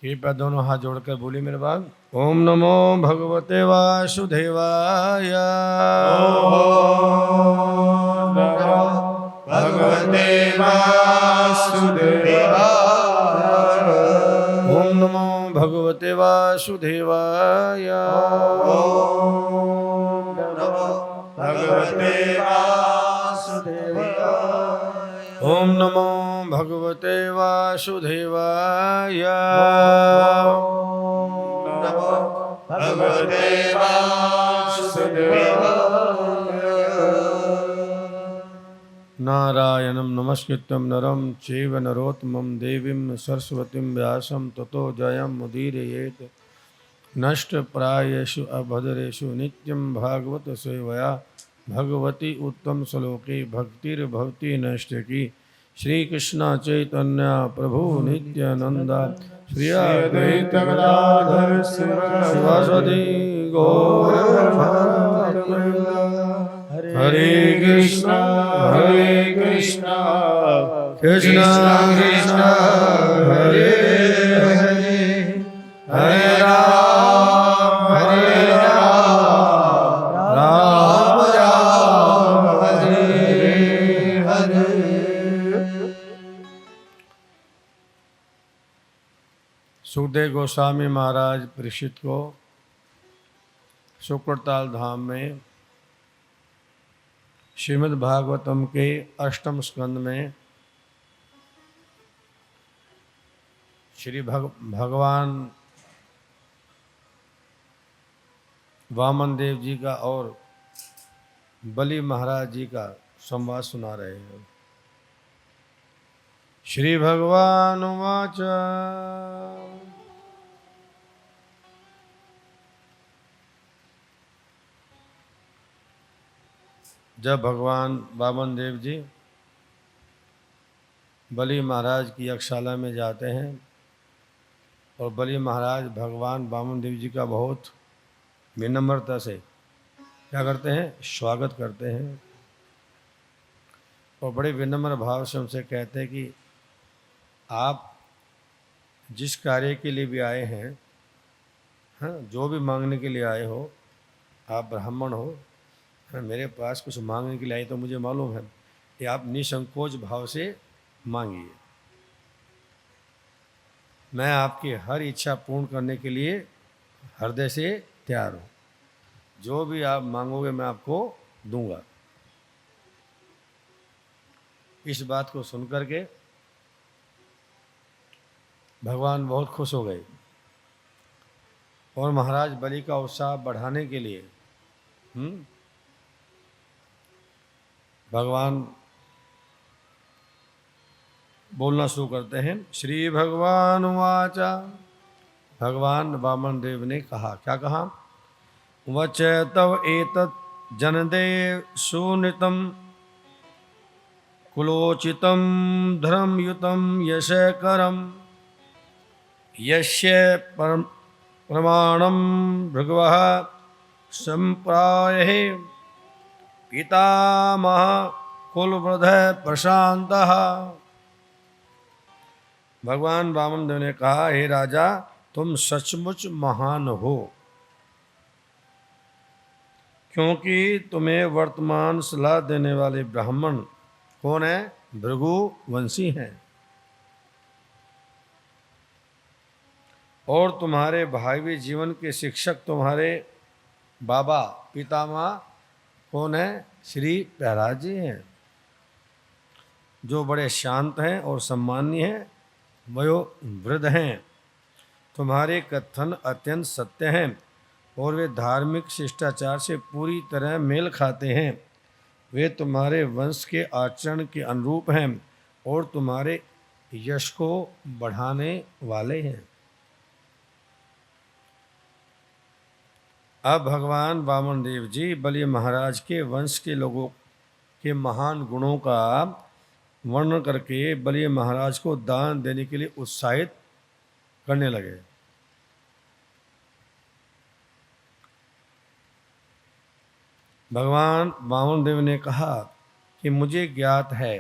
कृपया दोनों हाथ जोड़कर बोली मेरे बाद। ओम नमो भगवते वासुदेवाय। ओम नमो भगवते वासुदेवाय। ओम नमो भगवते वासुदेवाय। ओम नमो भगवते वासुदेवाय। ओम नमो भगवते वासुदेवाय। ओम नमो भगवते वासुदेवाय। नारायणं नमस्कृत्यं नरं चैव नरोत्तमं देवीं सरस्वतीं व्यासं ततो जयमुदीरयेत्। नष्टप्रायेषु अभद्रेषु नित्यं भागवत सेवया भगवती उत्तम श्लोके भक्तिर्भवति नैष्ठिकी। श्री कृष्ण चैतन्य प्रभु नित्यानंदा श्री अद्वैत गदाधर शिवासादि गौर भक्तवृंद। हरे कृष्णा कृष्ण कृष्ण हरे हरे हरे राम राम राम हरे हरे। सुखदेव गोस्वामी महाराज परीक्षित को शुक्रताल धाम में श्रीमद् भागवतम के अष्टम स्कंद में श्री भगवान वामन देव जी का और बलि महाराज जी का संवाद सुना रहे हैं। श्री भगवान उवाच। जब भगवान वामन देव जी बलि महाराज की यज्ञशाला में जाते हैं और बलि महाराज भगवान वामन देव जी का बहुत विनम्रता से क्या करते हैं, स्वागत करते हैं और बड़े विनम्र भाव से उनसे कहते हैं कि आप जिस कार्य के लिए भी आए हैं, हाँ, जो भी मांगने के लिए आए हो, आप ब्राह्मण हो, हाँ, मेरे पास कुछ मांगने के लिए आए तो मुझे मालूम है कि आप निसंकोच भाव से मांगिए। मैं आपकी हर इच्छा पूर्ण करने के लिए हृदय से तैयार हूँ। जो भी आप मांगोगे मैं आपको दूंगा। इस बात को सुनकर के भगवान बहुत खुश हो गए और महाराज बलि का उत्साह बढ़ाने के लिए भगवान बोलना शुरू करते हैं। श्री भगवान वाचा। भगवान वामन देव ने कहा, क्या कहा? वच तव एतत् जनदेव सुनितम कुलोचितम धर्मयुतम यशकरम यस्य प्रमाणम भृगवः संप्राये पितामह कुलवृद्ध प्रशांतः। भगवान वामन देव ने कहा, हे राजा, तुम सचमुच महान हो, क्योंकि तुम्हें वर्तमान सलाह देने वाले ब्राह्मण कौन है? भृगु वंशी हैं। और तुम्हारे भावी जीवन के शिक्षक तुम्हारे बाबा पितामह कौन है? श्री प्रहलाद जी हैं, जो बड़े शांत हैं और सम्माननीय हैं, वयोवृद्ध हैं। तुम्हारे कथन अत्यंत सत्य हैं और वे धार्मिक शिष्टाचार से पूरी तरह मेल खाते हैं। वे तुम्हारे वंश के आचरण के अनुरूप हैं और तुम्हारे यश को बढ़ाने वाले हैं। अब भगवान वामन देव जी बलि महाराज के वंश के लोगों के महान गुणों का वर्णन करके बलि महाराज को दान देने के लिए उत्साहित करने लगे। भगवान वामन देव ने कहा कि मुझे ज्ञात है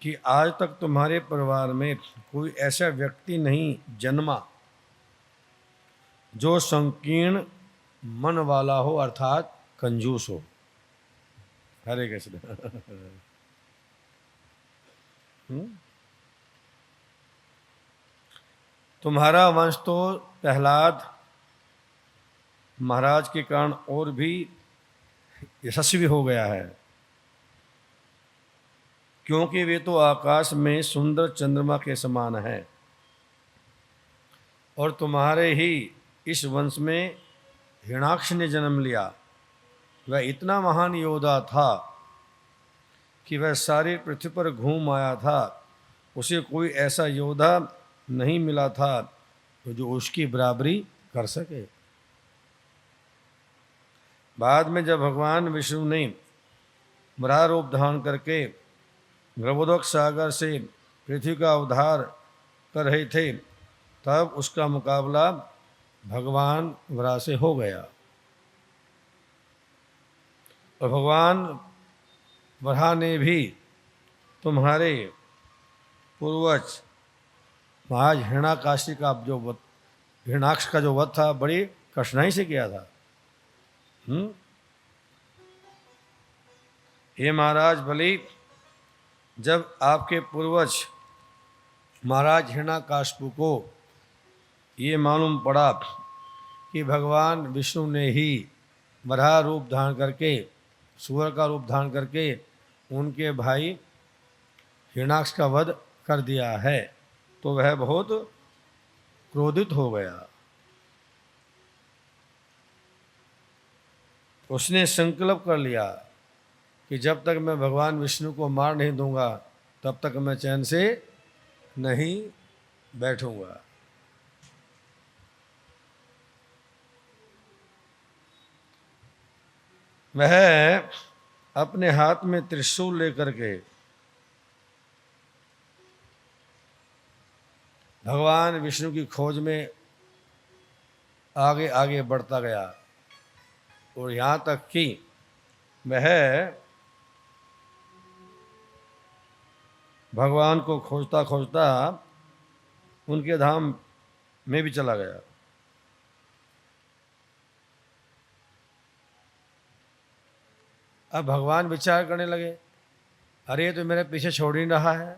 कि आज तक तुम्हारे परिवार में कोई ऐसा व्यक्ति नहीं जन्मा जो संकीर्ण मन वाला हो, अर्थात कंजूस हो। हरे कृष्ण। तुम्हारा वंश तो प्रहलाद महाराज के कारण और भी यशस्वी हो गया है, क्योंकि वे तो आकाश में सुंदर चंद्रमा के समान है। और तुम्हारे ही इस वंश में हिरणाक्ष ने जन्म लिया। वह इतना महान योद्धा था कि वह सारी पृथ्वी पर घूम आया था। उसे कोई ऐसा योद्धा नहीं मिला था जो उसकी बराबरी कर सके। बाद में जब भगवान विष्णु ने वराह रूप धारण करके गर्भोदक सागर से पृथ्वी का उद्धार कर रहे थे, तब उसका मुकाबला भगवान वराह से हो गया। और भगवान वराह ने भी तुम्हारे पूर्वज महाराज हिरण्याकाशी का जो हिरण्याक्ष का जो वध था, बड़ी कठिनाई से किया था। हे महाराज बलि, जब आपके पूर्वज महाराज हिरण्याकशिपु को ये मालूम पड़ा कि भगवान विष्णु ने ही वराह रूप धारण करके, सूअर का रूप धारण करके उनके भाई हिरण्याक्ष का वध कर दिया है, तो वह बहुत क्रोधित हो गया। उसने संकल्प कर लिया कि जब तक मैं भगवान विष्णु को मार नहीं दूंगा, तब तक मैं चैन से नहीं बैठूंगा। वह अपने हाथ में त्रिशूल लेकर के भगवान विष्णु की खोज में आगे आगे बढ़ता गया, और यहाँ तक कि वह भगवान को खोजता खोजता उनके धाम में भी चला गया। अब भगवान विचार करने लगे, अरे ये तो मेरे पीछे छोड़ ही रहा है,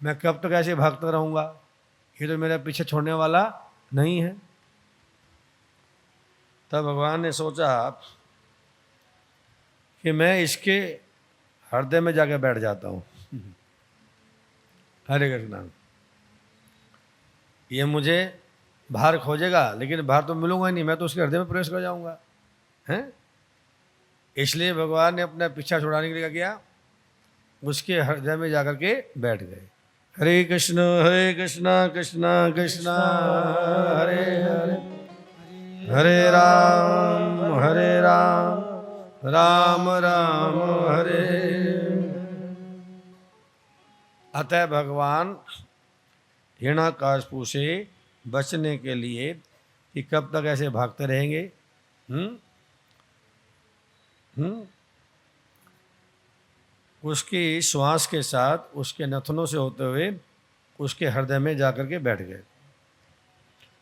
मैं कब तक ऐसे भागता रहूँगा, ये तो मेरे पीछे छोड़ने वाला नहीं है। तब भगवान ने सोचा कि मैं इसके हृदय में जाके बैठ जाता हूँ। हरे कृष्ण। ये मुझे बाहर खोजेगा, लेकिन बाहर तो मिलूंगा ही नहीं, मैं तो उसके हृदय में प्रवेश कर जाऊंगा, हैं? इसलिए भगवान ने अपना पीछा छुड़ाने के लिए क्या किया, उसके हृदय में जाकर के बैठ गए। हरे कृष्ण कृष्ण कृष्ण हरे हरे, हरे राम राम राम हरे। अतः भगवान हिरण्याकशिपु से बचने के लिए कि कब तक ऐसे भागते रहेंगे, उसकी श्वास के साथ उसके नथनों से होते हुए उसके हृदय में जाकर के बैठ गए।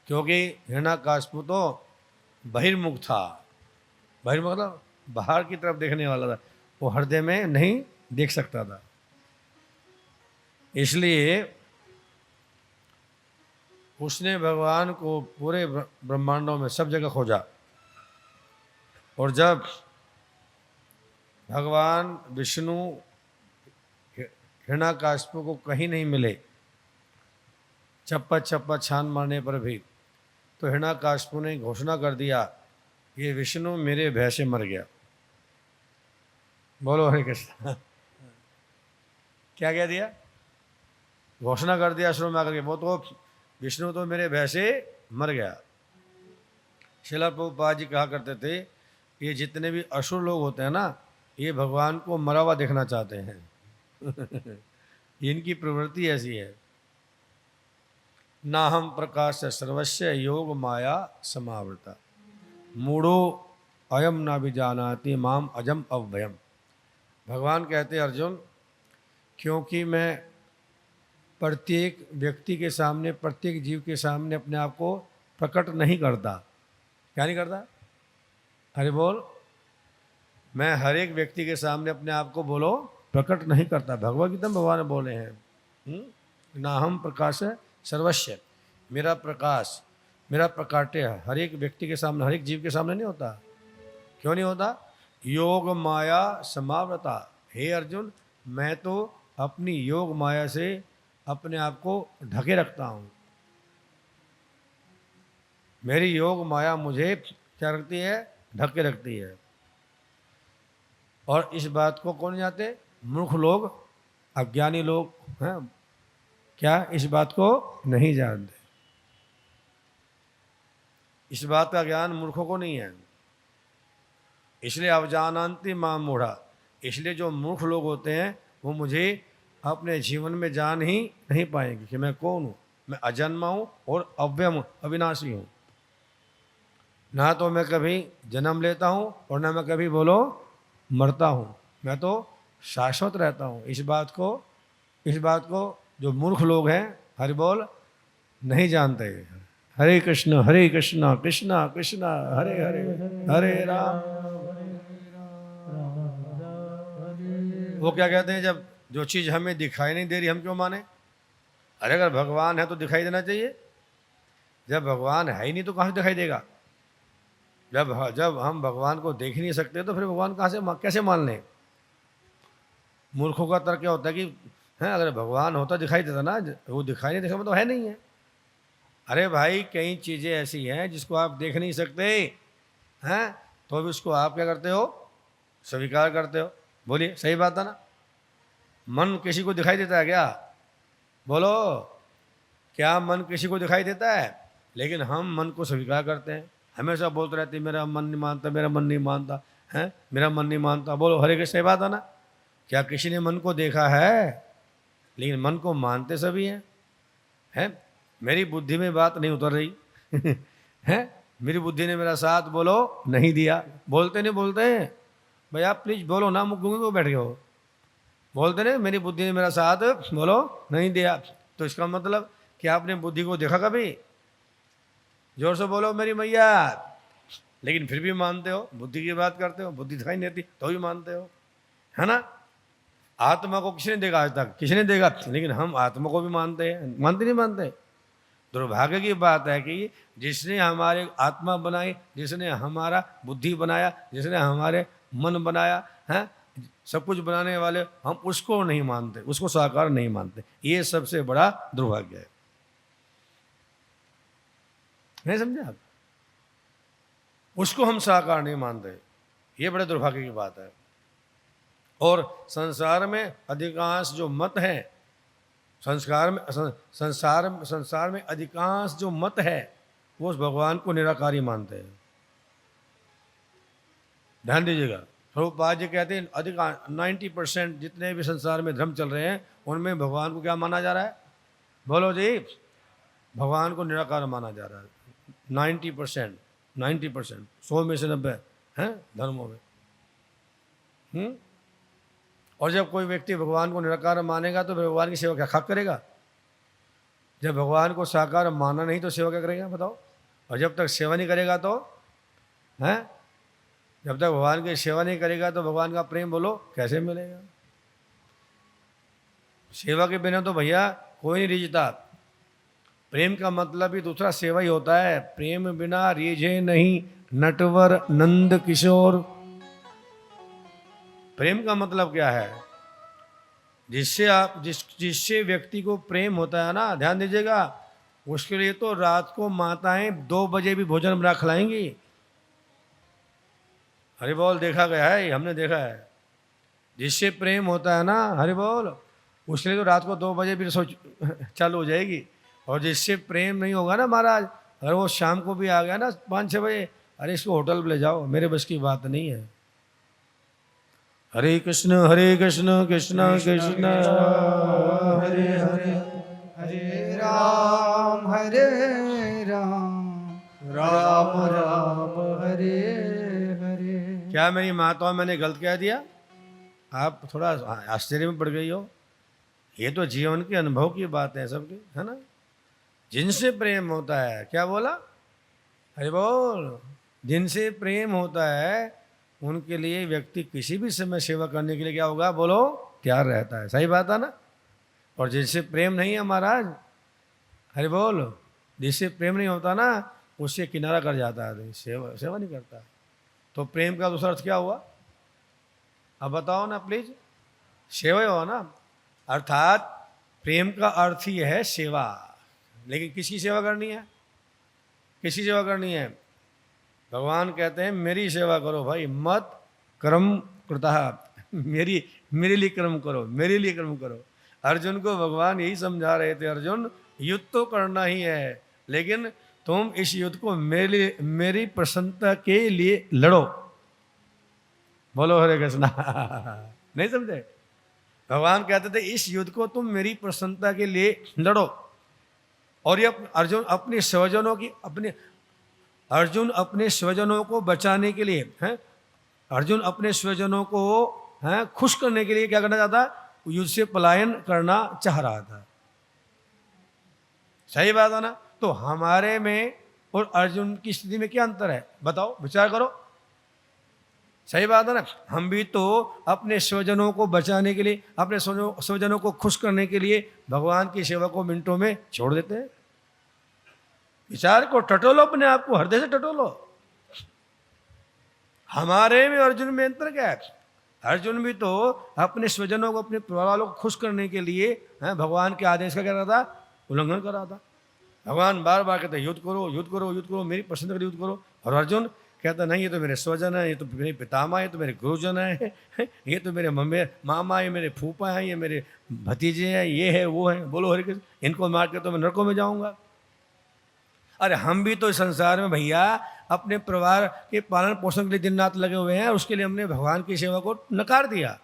क्योंकि हिरण्याकशिपु तो बहिर्मुख था, बहिर्मुख मतलब बाहर की तरफ देखने वाला था, वो हृदय में नहीं देख सकता था। इसलिए उसने भगवान को पूरे ब्रह्मांडों में सब जगह खोजा, और जब भगवान विष्णु हिरण्याकशिपु को कहीं नहीं मिले, चप्पा छान मारने पर भी, तो हिरण्याकशिपु ने घोषणा कर दिया, ये विष्णु मेरे भय से मर गया। बोलो हरे कृष्ण। क्या कह दिया? घोषणा कर दिया आश्रम में आकर के, वो तो विष्णु तो मेरे भय से मर गया। श्रील प्रभुपाद जी कहा करते थे, ये जितने भी असुर लोग होते हैं ना, ये भगवान को मरा हुआ देखना चाहते हैं। इनकी प्रवृत्ति ऐसी है। ना हम प्रकाश सर्वस्य योग माया समावृता, मूढ़ो अयम ना विजानाति माम अजम अव्ययम। भगवान कहते अर्जुन, क्योंकि मैं प्रत्येक व्यक्ति के सामने, प्रत्येक जीव के सामने अपने आप को प्रकट नहीं करता। क्या नहीं करता? अरे बोल, मैं हर एक व्यक्ति के सामने अपने आप को बोलो प्रकट नहीं करता। भगवद गीता में भगवान बोले हैं, ना हम प्रकाश है सर्वस्व, मेरा प्रकाश, मेरा प्रकाट्य हर एक व्यक्ति के सामने, हर एक जीव के सामने नहीं होता। क्यों नहीं होता? योग माया समावृता। हे अर्जुन, मैं तो अपनी योग माया से अपने आप को ढके रखता हूँ। मेरी योग माया मुझे क्या रखती है? ढक के रखती है। और इस बात को कौन जानते? मूर्ख लोग, अज्ञानी लोग हैं, क्या इस बात को नहीं जानते? इस बात का ज्ञान मूर्खों को नहीं है। इसलिए अवजानन्ति मां मूढ़ा, इसलिए जो मूर्ख लोग होते हैं वो मुझे अपने जीवन में जान ही नहीं पाएंगे कि मैं कौन हूँ। मैं अजन्मा हूँ और अव्यय हूँ, अविनाशी हूँ। ना तो मैं कभी जन्म लेता हूँ और ना मैं कभी बोलो मरता हूँ। मैं तो शाश्वत रहता हूँ। इस बात को जो मूर्ख लोग हैं, हरि बोल, नहीं जानते। हरे कृष्ण कृष्ण कृष्ण हरे हरे, हरे राम। वो क्या कहते हैं, जब जो चीज़ हमें दिखाई नहीं दे रही हम क्यों माने? अरे अगर भगवान है तो दिखाई देना चाहिए। जब भगवान है ही नहीं तो कहाँ से दिखाई देगा? जब हम भगवान को देख ही नहीं सकते तो फिर भगवान कहाँ से, कैसे मान लें? मूर्खों का तर्क क्या होता है कि है अगर भगवान होता दिखाई देता ना, वो दिखाई नहीं देता, मतलब है नहीं है। अरे भाई, कई चीज़ें ऐसी हैं जिसको आप देख नहीं सकते हैं, तो भी उसको आप क्या करते हो? स्वीकार करते हो। बोलिए, सही बात है ना? मन किसी को दिखाई देता है क्या? बोलो, क्या मन किसी को दिखाई देता है? लेकिन हम मन को स्वीकार करते हैं। हमेशा बोलते रहते हैं मेरा मन नहीं मानता, मेरा मन नहीं मानता है, मेरा मन नहीं मानता। बोलो हरे कृष्ण, सही बात है ना? क्या किसी ने मन को देखा है? लेकिन मन को मानते सभी हैं। मेरी बुद्धि में बात नहीं उतर रही है, मेरी बुद्धि ने मेरा साथ बोलो नहीं दिया। बोलते नहीं बोलते हैं भाई, आप प्लीज बोलो ना, मुँह क्यों बैठ गए हो? बोलते नहीं, मेरी बुद्धि ने मेरा साथ बोलो नहीं दिया। तो इसका मतलब कि आपने बुद्धि को देखा कभी? जोर से बोलो मेरी मैया। लेकिन फिर भी मानते हो, बुद्धि की बात करते हो, बुद्धि दिखाई नहीं देती तो भी मानते हो, है ना? आत्मा को किसने देखा आज तक? किसी ने देखा, लेकिन हम आत्मा को भी मानते हैं। मानते नहीं मानते? दुर्भाग्य की बात है कि जिसने हमारे आत्मा बनाई, जिसने हमारा बुद्धि बनाया, जिसने हमारे मन बनाया है, सब कुछ बनाने वाले, हम उसको नहीं मानते, उसको साकार नहीं मानते। ये सबसे बड़ा दुर्भाग्य है। नहीं समझे आप? उसको हम साकार नहीं मानते, ये बड़े दुर्भाग्य की बात है। और संसार में अधिकांश जो मत है, संसार में अधिकांश जो मत है वो उस भगवान को निराकारी मानते हैं। ध्यान दीजिएगा, प्रभुपाद जी कहते हैं अधिकांश 90% जितने भी संसार में धर्म चल रहे हैं उनमें भगवान को क्या माना जा रहा है? बोलो जी, भगवान को निराकार माना जा रहा है। 90%, 100 में से 90 हैं धर्मों में। और जब कोई व्यक्ति भगवान को निराकार मानेगा तो भगवान की सेवा क्या खाक करेगा? जब भगवान को साकार माना नहीं तो सेवा क्या करेगा बताओ? और जब तक सेवा नहीं करेगा तो हैं, जब तक भगवान की सेवा नहीं करेगा तो भगवान का प्रेम बोलो कैसे मिलेगा? सेवा के बिना तो भैया कोई नहीं रिझता। प्रेम का मतलब ही दूसरा सेवा ही होता है। प्रेम बिना रीझे नहीं नटवर नंद किशोर। प्रेम का मतलब क्या है? जिससे व्यक्ति को प्रेम होता है ना, ध्यान दीजिएगा, उसके लिए तो रात को माताएं 2 बजे भी भोजन बना खिलाएंगी। हरि बोल, देखा गया है, हमने देखा है। जिससे प्रेम होता है ना, हरि बोल, उसके लिए तो रात को 2 बजे भी रसोई चालू हो जाएगी। और जिससे प्रेम नहीं होगा ना महाराज, अगर वो शाम को भी आ गया ना 5-6 बजे, अरे इसको होटल पे ले जाओ, मेरे बस की बात नहीं है। हरे कृष्ण कृष्ण कृष्ण हरे हरे, हरे राम राम राम हरे हरे। क्या मेरी माताओं मैंने गलत कह दिया? आप थोड़ा आश्चर्य में पड़ गई हो। ये तो जीवन के अनुभव की बात है सबकी, है ना। जिनसे प्रेम होता है, क्या बोला, अरे बोल, जिनसे प्रेम होता है उनके लिए व्यक्ति किसी भी समय सेवा करने के लिए क्या होगा, बोलो, तैयार रहता है। सही बात है ना। और जिससे प्रेम नहीं है महाराज, अरे बोल, जिससे प्रेम नहीं होता ना, उससे किनारा कर जाता है, सेवा सेवा नहीं करता। तो प्रेम का दूसरा अर्थ क्या हुआ, अब बताओ ना प्लीज। सेवा हो ना, अर्थात प्रेम का अर्थ ही है सेवा। लेकिन किसकी सेवा करनी है, किसकी सेवा करनी है। भगवान कहते हैं मेरी सेवा करो भाई, मत कर्म कृतः, मेरे लिए कर्म करो, मेरे लिए कर्म करो। अर्जुन को भगवान यही समझा रहे थे, अर्जुन युद्ध तो करना ही है, लेकिन तुम इस युद्ध को मेरे लिए, मेरी प्रसन्नता के लिए लड़ो। बोलो हरे कृष्णा। नहीं समझे। भगवान कहते थे इस युद्ध को तुम मेरी प्रसन्नता के लिए लड़ो। और ये अर्जुन अपने स्वजनों की, अर्जुन अपने स्वजनों को बचाने के लिए, हैं, अर्जुन अपने स्वजनों को खुश करने के लिए क्या करना चाहता, युद्ध से पलायन करना चाह रहा था। सही बात है ना। तो हमारे में और अर्जुन की स्थिति में क्या अंतर है, बताओ, विचार करो। सही बात है ना। हम भी तो अपने स्वजनों को बचाने के लिए, अपने स्वजनों को खुश करने के लिए भगवान की सेवा को मिनटों में छोड़ देते हैं। विचार को टटोलो, अपने आप को हृदय से टटोलो। हमारे में अर्जुन में अंतर क्या है। अर्जुन भी तो अपने स्वजनों को, अपने परिवार वालों को खुश करने के लिए भगवान के आदेश का क्या कर रहा था, उल्लंघन कर रहा था। भगवान बार बार कहते युद्ध करो, युद्ध करो, युद्ध करो, मेरी पसंद कर युद्ध करो। और अर्जुन कहता नहीं, ये तो मेरे स्वजन है, ये तो मेरे पितामह, ये तो मेरे गुरुजन है, ये तो मेरे मामा, ये मेरे फूफा हैं, ये मेरे भतीजे हैं, ये है वो है। बोलो हरे कृष्ण। इनको मार के तो मैं नरकों में जाऊंगा। अरे हम भी तो इस संसार में भैया अपने परिवार के पालन पोषण के लिए दिन रात लगे हुए हैं, उसके लिए हमने भगवान की सेवा को नकार दिया।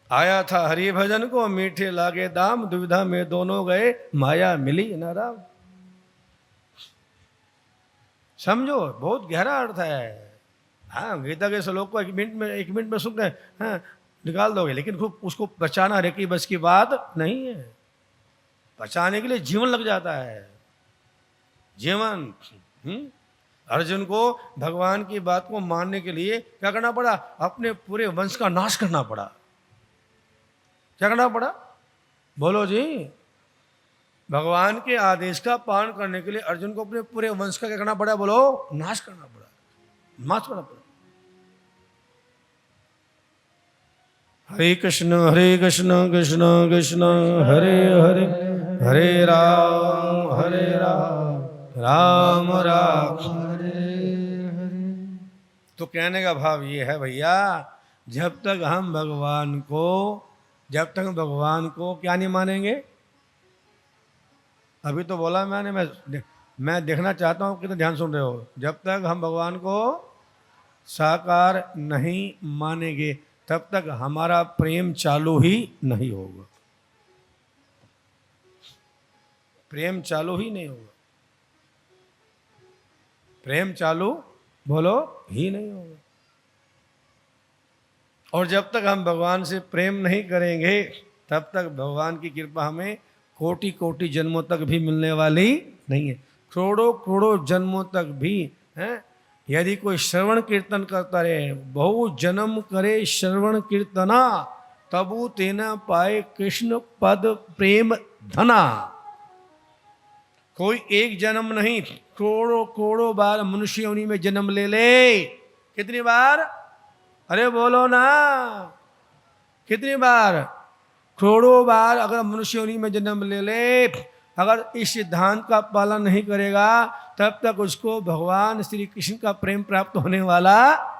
आया था हरि भजन को, मीठे लागे दाम, दुविधा में दोनों गए, माया मिली न राम। समझो, बहुत गहरा अर्थ है। हाँ, गीता के श्लोक को एक मिनट में सुन के निकाल दोगे, लेकिन खूब उसको बचाना हर की बस की बात नहीं है। बचाने के लिए जीवन लग जाता है, जीवन। अर्जुन को भगवान की बात को मानने के लिए क्या करना पड़ा, अपने पूरे वंश का नाश करना पड़ा। क्या करना पड़ा, बोलो जी। भगवान के आदेश का पालन करने के लिए अर्जुन को अपने पूरे वंश का क्या करना पड़ा, बोलो, नाश करना पड़ा, नाश करना पड़ा। हरे कृष्ण कृष्ण कृष्ण हरे हरे, हरे राम राम राम हरे हरे। तो कहने का भाव ये है भैया, जब तक हम भगवान को क्या नहीं मानेंगे। अभी तो बोला मैंने, मैं देखना चाहता हूँ कितना ध्यान सुन रहे हो। जब तक हम भगवान को साकार नहीं मानेंगे तब तक हमारा प्रेम चालू ही नहीं होगा। प्रेम चालू ही नहीं होगा, प्रेम चालू बोलो ही नहीं होगा। और जब तक हम भगवान से प्रेम नहीं करेंगे तब तक भगवान की कृपा हमें कोटि कोटि जन्मों तक भी मिलने वाली नहीं है। करोड़ों करोड़ों जन्मों तक भी हैं, यदि कोई श्रवण कीर्तन करता रहे, बहु जन्म करे श्रवण कीर्तना, तबु तेना पाए कृष्ण पद प्रेम धना। कोई एक जन्म नहीं, करोड़ों करोड़ों बार मनुष्य योनि में जन्म ले ले। कितनी बार, अरे बोलो ना, कितनी बार, करोड़ों बार अगर मनुष्य योनि में जन्म ले ले, अगर इस सिद्धांत का पालन नहीं करेगा तब तक उसको भगवान श्री कृष्ण का प्रेम प्राप्त होने वाला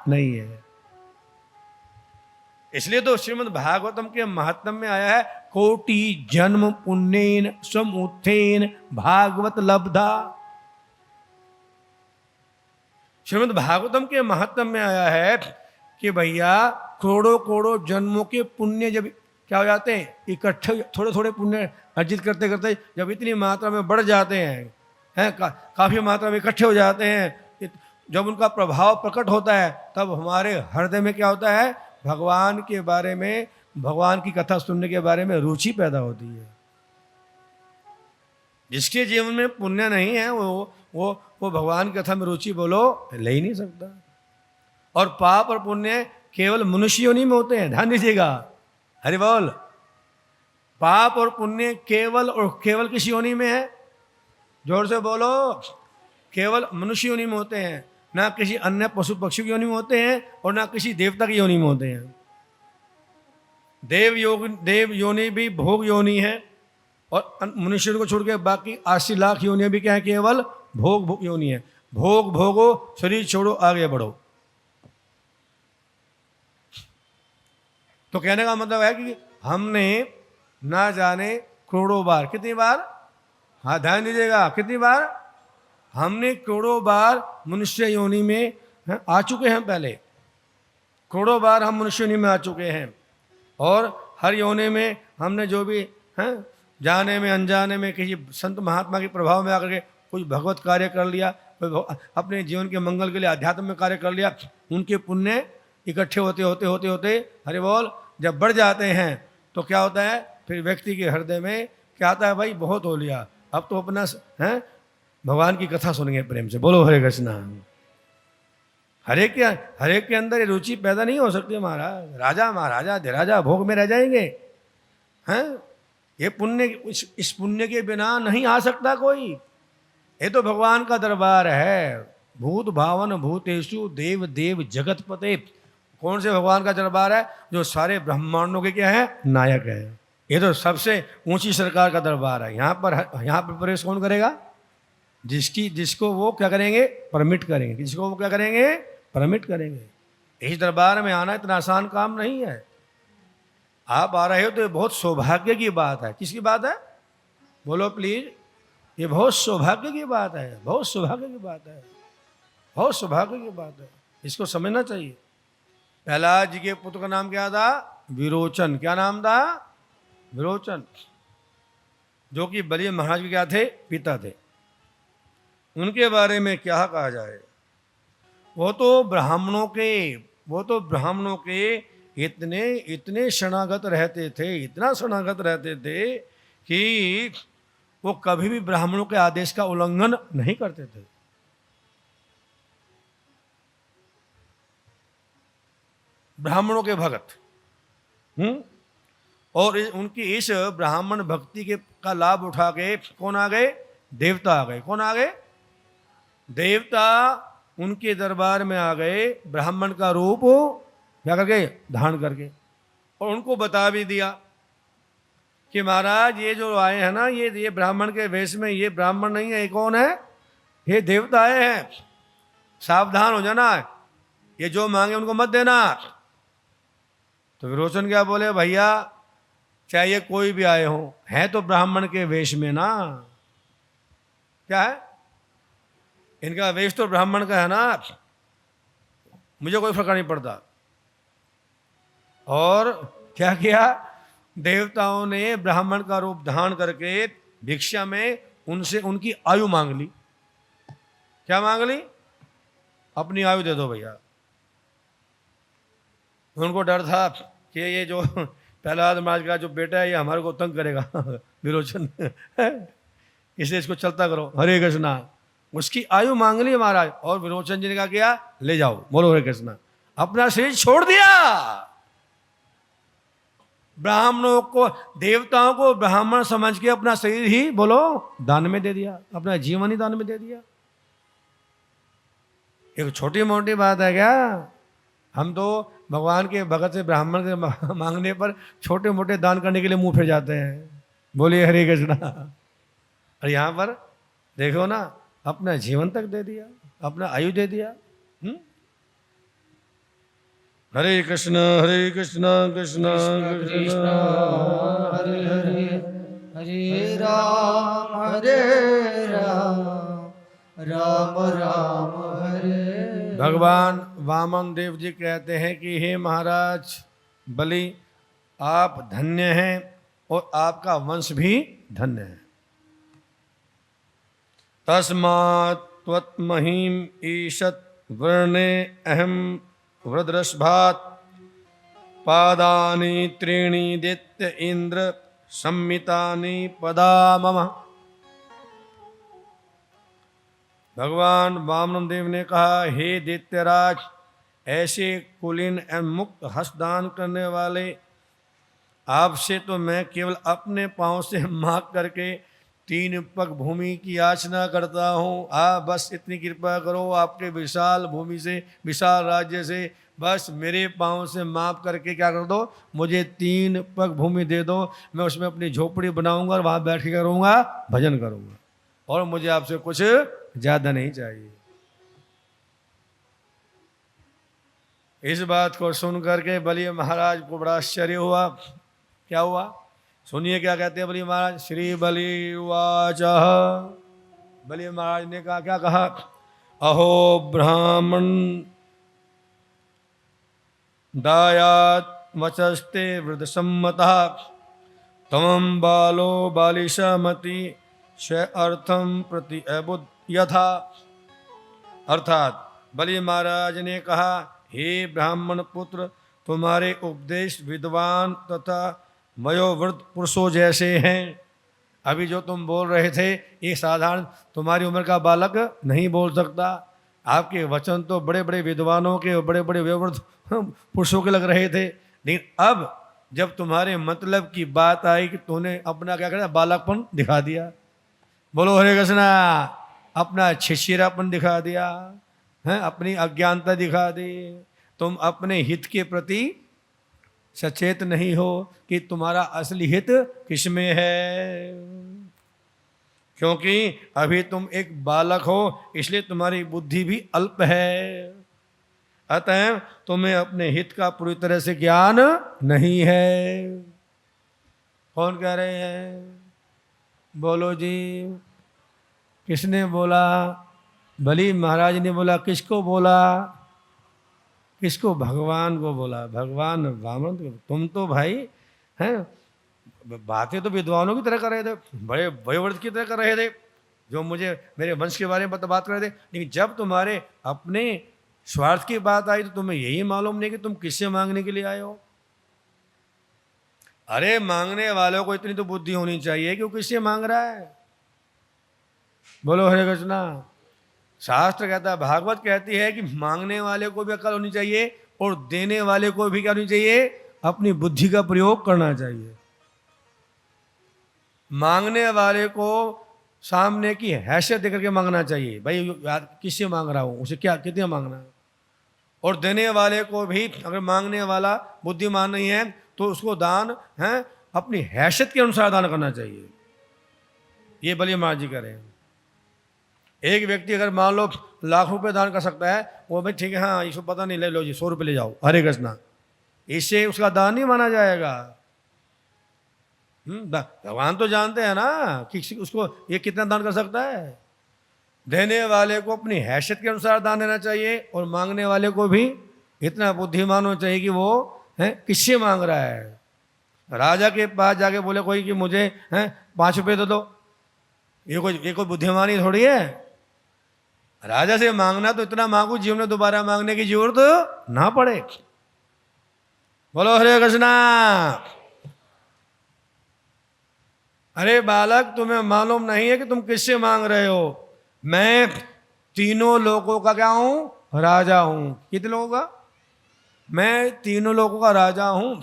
नहीं है। इसलिए तो श्रीमद् भागवतम के महात्म्य में आया है, कोटि जन्म पुण्येन समुत्थेन भागवत लब्धा। श्रीमद् भागवतम के महात्म्य में आया है कि भैया करोड़ों करोड़ों जन्मों के पुण्य जब क्या हो जाते हैं, इकट्ठे थोड़े थोड़े पुण्य अर्जित करते करते जब इतनी मात्रा में बढ़ जाते हैं, काफ़ी मात्रा में इकट्ठे हो जाते हैं, जब उनका प्रभाव प्रकट होता है तब हमारे हृदय में क्या होता है, भगवान के बारे में, भगवान की कथा सुनने के बारे में रुचि पैदा होती है। जिसके जीवन में पुण्य नहीं है वो भगवान की कथा में रुचि बोलो ले ही नहीं सकता। और पाप और पुण्य केवल मनुष्य योनि में होते हैं, ध्यान दीजिएगा। हरि बोल। पाप और पुण्य केवल किस योनि में है? जोर से बोलो। केवल मनुष्य योनि में होते हैं, ना किसी अन्य पशु पक्षी की योनि में होते हैं और ना किसी देवता की योनि में होते हैं। देव योनि भी भोग योनि है और मनुष्य को छोड़ के बाकी 80 लाख योनियां भी क्या है? केवल भोग योनि है। भोग भोगो, शरीर छोड़ो, आगे बढ़ो। तो कहने का मतलब है कि हमने ना जाने करोड़ों बार, कितनी बार? हाँ ध्यान दीजिएगा, कितनी बार? हमने करोड़ों बार मनुष्य योनि में आ चुके हैं। पहले करोड़ों बार हम मनुष्य योनि में आ चुके हैं और हर योनि में हमने जो भी जाने में अनजाने में किसी संत महात्मा के प्रभाव में आकर के कोई भगवत कार्य कर लिया, कोई अपने जीवन के मंगल के लिए आध्यात्म में कार्य कर लिया, उनके पुण्य इकट्ठे होते हरि बोल जब बढ़ जाते हैं तो क्या होता है? फिर व्यक्ति के हृदय में क्या आता है? भाई बहुत हो लिया, अब तो अपना भगवान की कथा सुनेंगे प्रेम से। बोलो हरे कृष्णा। हरेक के अंदर ये रुचि पैदा नहीं हो सकती महाराज। राजा महाराजा अधिराजा भोग में रह जाएंगे। हैं? ये पुण्य, इस पुण्य के बिना नहीं आ सकता कोई। ये तो भगवान का दरबार है। भूत भावन भूतेषु देव देव जगतपते। कौन से भगवान का दरबार है? जो सारे ब्रह्मांडों के क्या है? नायक है। ये तो सबसे ऊंची सरकार का दरबार है। यहाँ पर प्रवेश कौन करेगा? जिसको वो क्या करेंगे? परमिट करेंगे। जिसको वो क्या करेंगे? परमिट करेंगे। इस दरबार में आना इतना आसान काम नहीं है। आप आ रहे हो तो ये बहुत सौभाग्य की बात है। किसकी बात है? बोलो प्लीज। ये बहुत सौभाग्य की बात है, बहुत सौभाग्य की बात है, बहुत सौभाग्य की बात है। इसको समझना चाहिए। प्रहलाद जी के पुत्र का नाम क्या था? विरोचन। क्या नाम था? विरोचन। जो कि बलि महाराज के क्या थे? पिता थे। उनके बारे में क्या कहा जाए? वो तो ब्राह्मणों के इतने शरणागत रहते थे, इतना शरणागत रहते थे कि वो कभी भी ब्राह्मणों के आदेश का उल्लंघन नहीं करते थे। ब्राह्मणों के भक्त। और उनकी इस ब्राह्मण भक्ति का लाभ उठा के कौन आ गए? देवता आ गए। कौन आ गए? देवता उनके दरबार में आ गए, ब्राह्मण का रूप क्या करके? धारण करके। और उनको बता भी दिया कि महाराज ये जो आए हैं ना, ये ब्राह्मण के वेश में, ये ब्राह्मण नहीं है। ये कौन है? ये देवता आए हैं, सावधान हो जाना, ये जो मांगे उनको मत देना। तो विरोचन क्या बोले? भैया चाहे कोई भी आए हो, है तो ब्राह्मण के वेश में ना। क्या है? इनका वेश तो ब्राह्मण का है ना, मुझे कोई फर्क नहीं पड़ता। और क्या किया? देवताओं ने ब्राह्मण का रूप धारण करके भिक्षा में उनसे उनकी आयु मांग ली। क्या मांग ली? अपनी आयु दे दो भैया। उनको डर था कि ये जो प्रहलाद महाराज का जो बेटा है ये हमारे को तंग करेगा विरोचन इसलिए इसको चलता करो। हरे कृष्णा। उसकी आयु मांग ली महाराज। और विरोचन जी ने कहा किया? ले जाओ। बोलो हरे कृष्णा। अपना शरीर छोड़ दिया। ब्राह्मणों को, देवताओं को ब्राह्मण समझ के अपना शरीर ही बोलो दान में दे दिया, अपना जीवन ही दान में दे दिया। एक छोटी मोटी बात है क्या? हम तो भगवान के भगत से ब्राह्मण के मांगने पर छोटे मोटे दान करने के लिए मुंह फिर जाते हैं। बोलिए हरे कृष्णा। और यहाँ पर देखो ना, अपना जीवन तक दे दिया, अपना आयु दे दिया। हरे कृष्ण कृष्ण कृष्ण हरे हरे, हरे राम राम राम हरे। भगवान वामन देव जी कहते हैं कि हे महाराज बलि, आप धन्य हैं और आपका वंश भी धन्य है। तस्मात् त्वत्महीम ईशत वर्णे अहम वृद्रस्भात पादानि त्रीणि दैत्य इंद्र सम्मितानि पदा मम। भगवान वामन देव ने कहा, हे दैत्यराज, ऐसे कुलीन एवं मुक्त हस्तदान करने वाले आपसे तो मैं केवल अपने पांव से मांग करके 3 पग भूमि की याचना करता हूँ। आप बस इतनी कृपा करो, आपके विशाल भूमि से, विशाल राज्य से बस मेरे पांव से माप करके क्या कर दो, मुझे 3 पग भूमि दे दो। मैं उसमें अपनी झोपड़ी बनाऊंगा और वहां बैठ के करूँगा, भजन करूँगा, और मुझे आपसे कुछ ज्यादा नहीं चाहिए। इस बात को सुन करके बलि महाराज को बड़ा आश्चर्य हुआ। क्या हुआ, सुनिए क्या कहते हैं बलि महाराज। श्री बलि उवाच, बलि महाराज ने कहा, क्या कहा, अहो ब्राह्मण दायात् वचस्ते वृद्ध सम्मतः तमं बालो बालिशमति स अर्थम प्रति अबुद्ध यथा। अर्थात बलि महाराज ने कहा, हे ब्राह्मण पुत्र, तुम्हारे उपदेश विद्वान तथा वयोवृद्ध पुरुषों जैसे हैं। अभी जो तुम बोल रहे थे ये साधारण तुम्हारी उम्र का बालक नहीं बोल सकता। आपके वचन तो बड़े बड़े विद्वानों के, बड़े बड़े वयोवृद्ध पुरुषों के लग रहे थे, लेकिन अब जब तुम्हारे मतलब की बात आई कि तूने अपना क्या करा, बालकपन दिखा दिया। बोलो हरे कृष्णा, अपना छिछिरापन दिखा दिया है, अपनी अज्ञानता दिखा दी। तुम अपने हित के प्रति सचेत नहीं हो कि तुम्हारा असली हित किसमें है, क्योंकि अभी तुम एक बालक हो, इसलिए तुम्हारी बुद्धि भी अल्प है। अतः तुम्हें अपने हित का पूरी तरह से ज्ञान नहीं है। कौन कह रहे हैं, बोलो जी, किसने बोला? बलि महाराज ने बोला। किसको बोला? किसको? भगवान को बोला। भगवान वामन, तुम तो भाई हैं, बातें तो विद्वानों की तरह कर रहे थे, बड़े वयोवृद्ध की तरह कर रहे थे, जो मुझे मेरे वंश के बारे में बात कर रहे थे, लेकिन जब तुम्हारे अपने स्वार्थ की बात आई तो तुम्हें यही मालूम नहीं कि तुम किससे मांगने के लिए आए हो। अरे मांगने वालों को इतनी तो बुद्धि होनी चाहिए कि वो किससे मांग रहा है। बोलो हरे कृष्णा। शास्त्र कहता है, भागवत कहती है कि मांगने वाले को भी अकल होनी चाहिए और देने वाले को भी क्या होनी चाहिए, अपनी बुद्धि का प्रयोग करना चाहिए। मांगने वाले को सामने की हैसियत देकर के मांगना चाहिए, भाई किससे मांग रहा हूं, उसे क्या कितना मांगना है। और देने वाले को भी, अगर मांगने वाला बुद्धिमान नहीं है तो उसको दान है अपनी हैसियत के अनुसार दान करना चाहिए। ये बलि महाराज जी कह रहे हैं। एक व्यक्ति अगर मान लो लाख रुपए दान कर सकता है, वो भाई ठीक है, हाँ इसको पता नहीं, ले लो जी 100 रुपये ले जाओ, हरे कृष्णा, इससे उसका दान नहीं माना जाएगा। भगवान तो जानते हैं ना कि उसको ये कितना दान कर सकता है। देने वाले को अपनी हैसियत के अनुसार दान देना चाहिए और मांगने वाले को भी इतना बुद्धिमान होना चाहिए कि वो है किससे मांग रहा है। राजा के पास जाके बोले कोई कि मुझे है 5 रुपये दे दो, ये कोई बुद्धिमानी थोड़ी है। राजा से मांगना तो इतना मांगू जीवन में दोबारा मांगने की जरूरत ना पड़े। बोलो हरे कृष्णा। अरे बालक, तुम्हें मालूम नहीं है कि तुम किससे मांग रहे हो। मैं तीनों लोगों का क्या हूं, राजा हूं। कितने लोगों का? मैं तीनों लोगों का राजा हूं।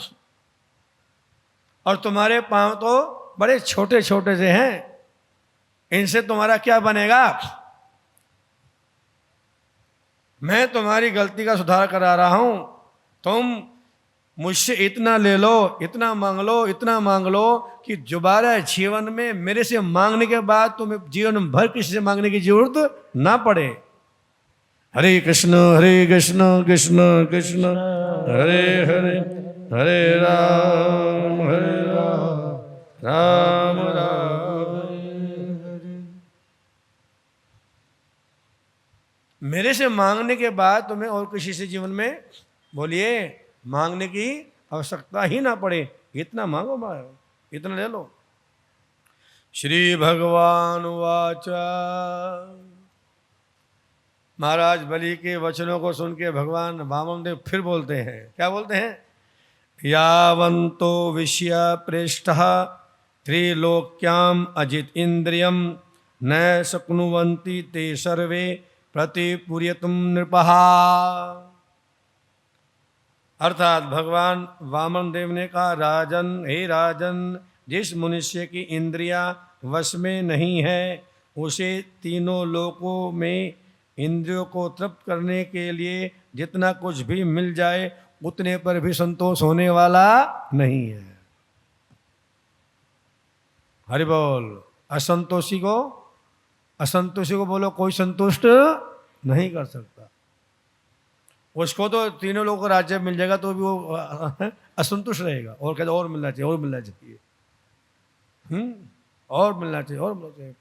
और तुम्हारे पांव तो बड़े छोटे छोटे से हैं, इनसे तुम्हारा क्या बनेगा। मैं तुम्हारी गलती का सुधार करा रहा हूं। तुम मुझसे इतना ले लो, इतना मांग लो, इतना मांग लो कि दोबारा जीवन में मेरे से मांगने के बाद तुम्हें जीवन भर किसी से मांगने की जरूरत ना पड़े। हरे कृष्ण कृष्ण कृष्ण हरे हरे, हरे राम राम राम। मेरे से मांगने के बाद तुम्हें और किसी से जीवन में बोलिए मांगने की आवश्यकता ही ना पड़े। इतना मांगो, इतना ले लो। श्री भगवान वाच। महाराज बलि के वचनों को सुन के भगवान वामन देव फिर बोलते हैं। क्या बोलते हैं? यावन्तो विषय पृष्ठः त्रिलोक्याम अजित इंद्रियम न शक्नुवन्ति ते सर्वे प्रतिपूर्यतुम नृपः। अर्थात भगवान वामन देव ने कहा, राजन हे राजन, जिस मनुष्य की इंद्रियां वश में नहीं है उसे तीनों लोकों में इंद्रियों को तृप्त करने के लिए जितना कुछ भी मिल जाए उतने पर भी संतोष होने वाला नहीं है। हरि बोल। असंतोषी को बोलो कोई संतुष्ट नहीं कर सकता। उसको तो तीनों लोगों को राज्य मिल जाएगा तो भी वो असंतुष्ट रहेगा और कहते और मिलना चाहिए, और मिलना चाहिए, और मिलना चाहिए, और मिलना चाहिए।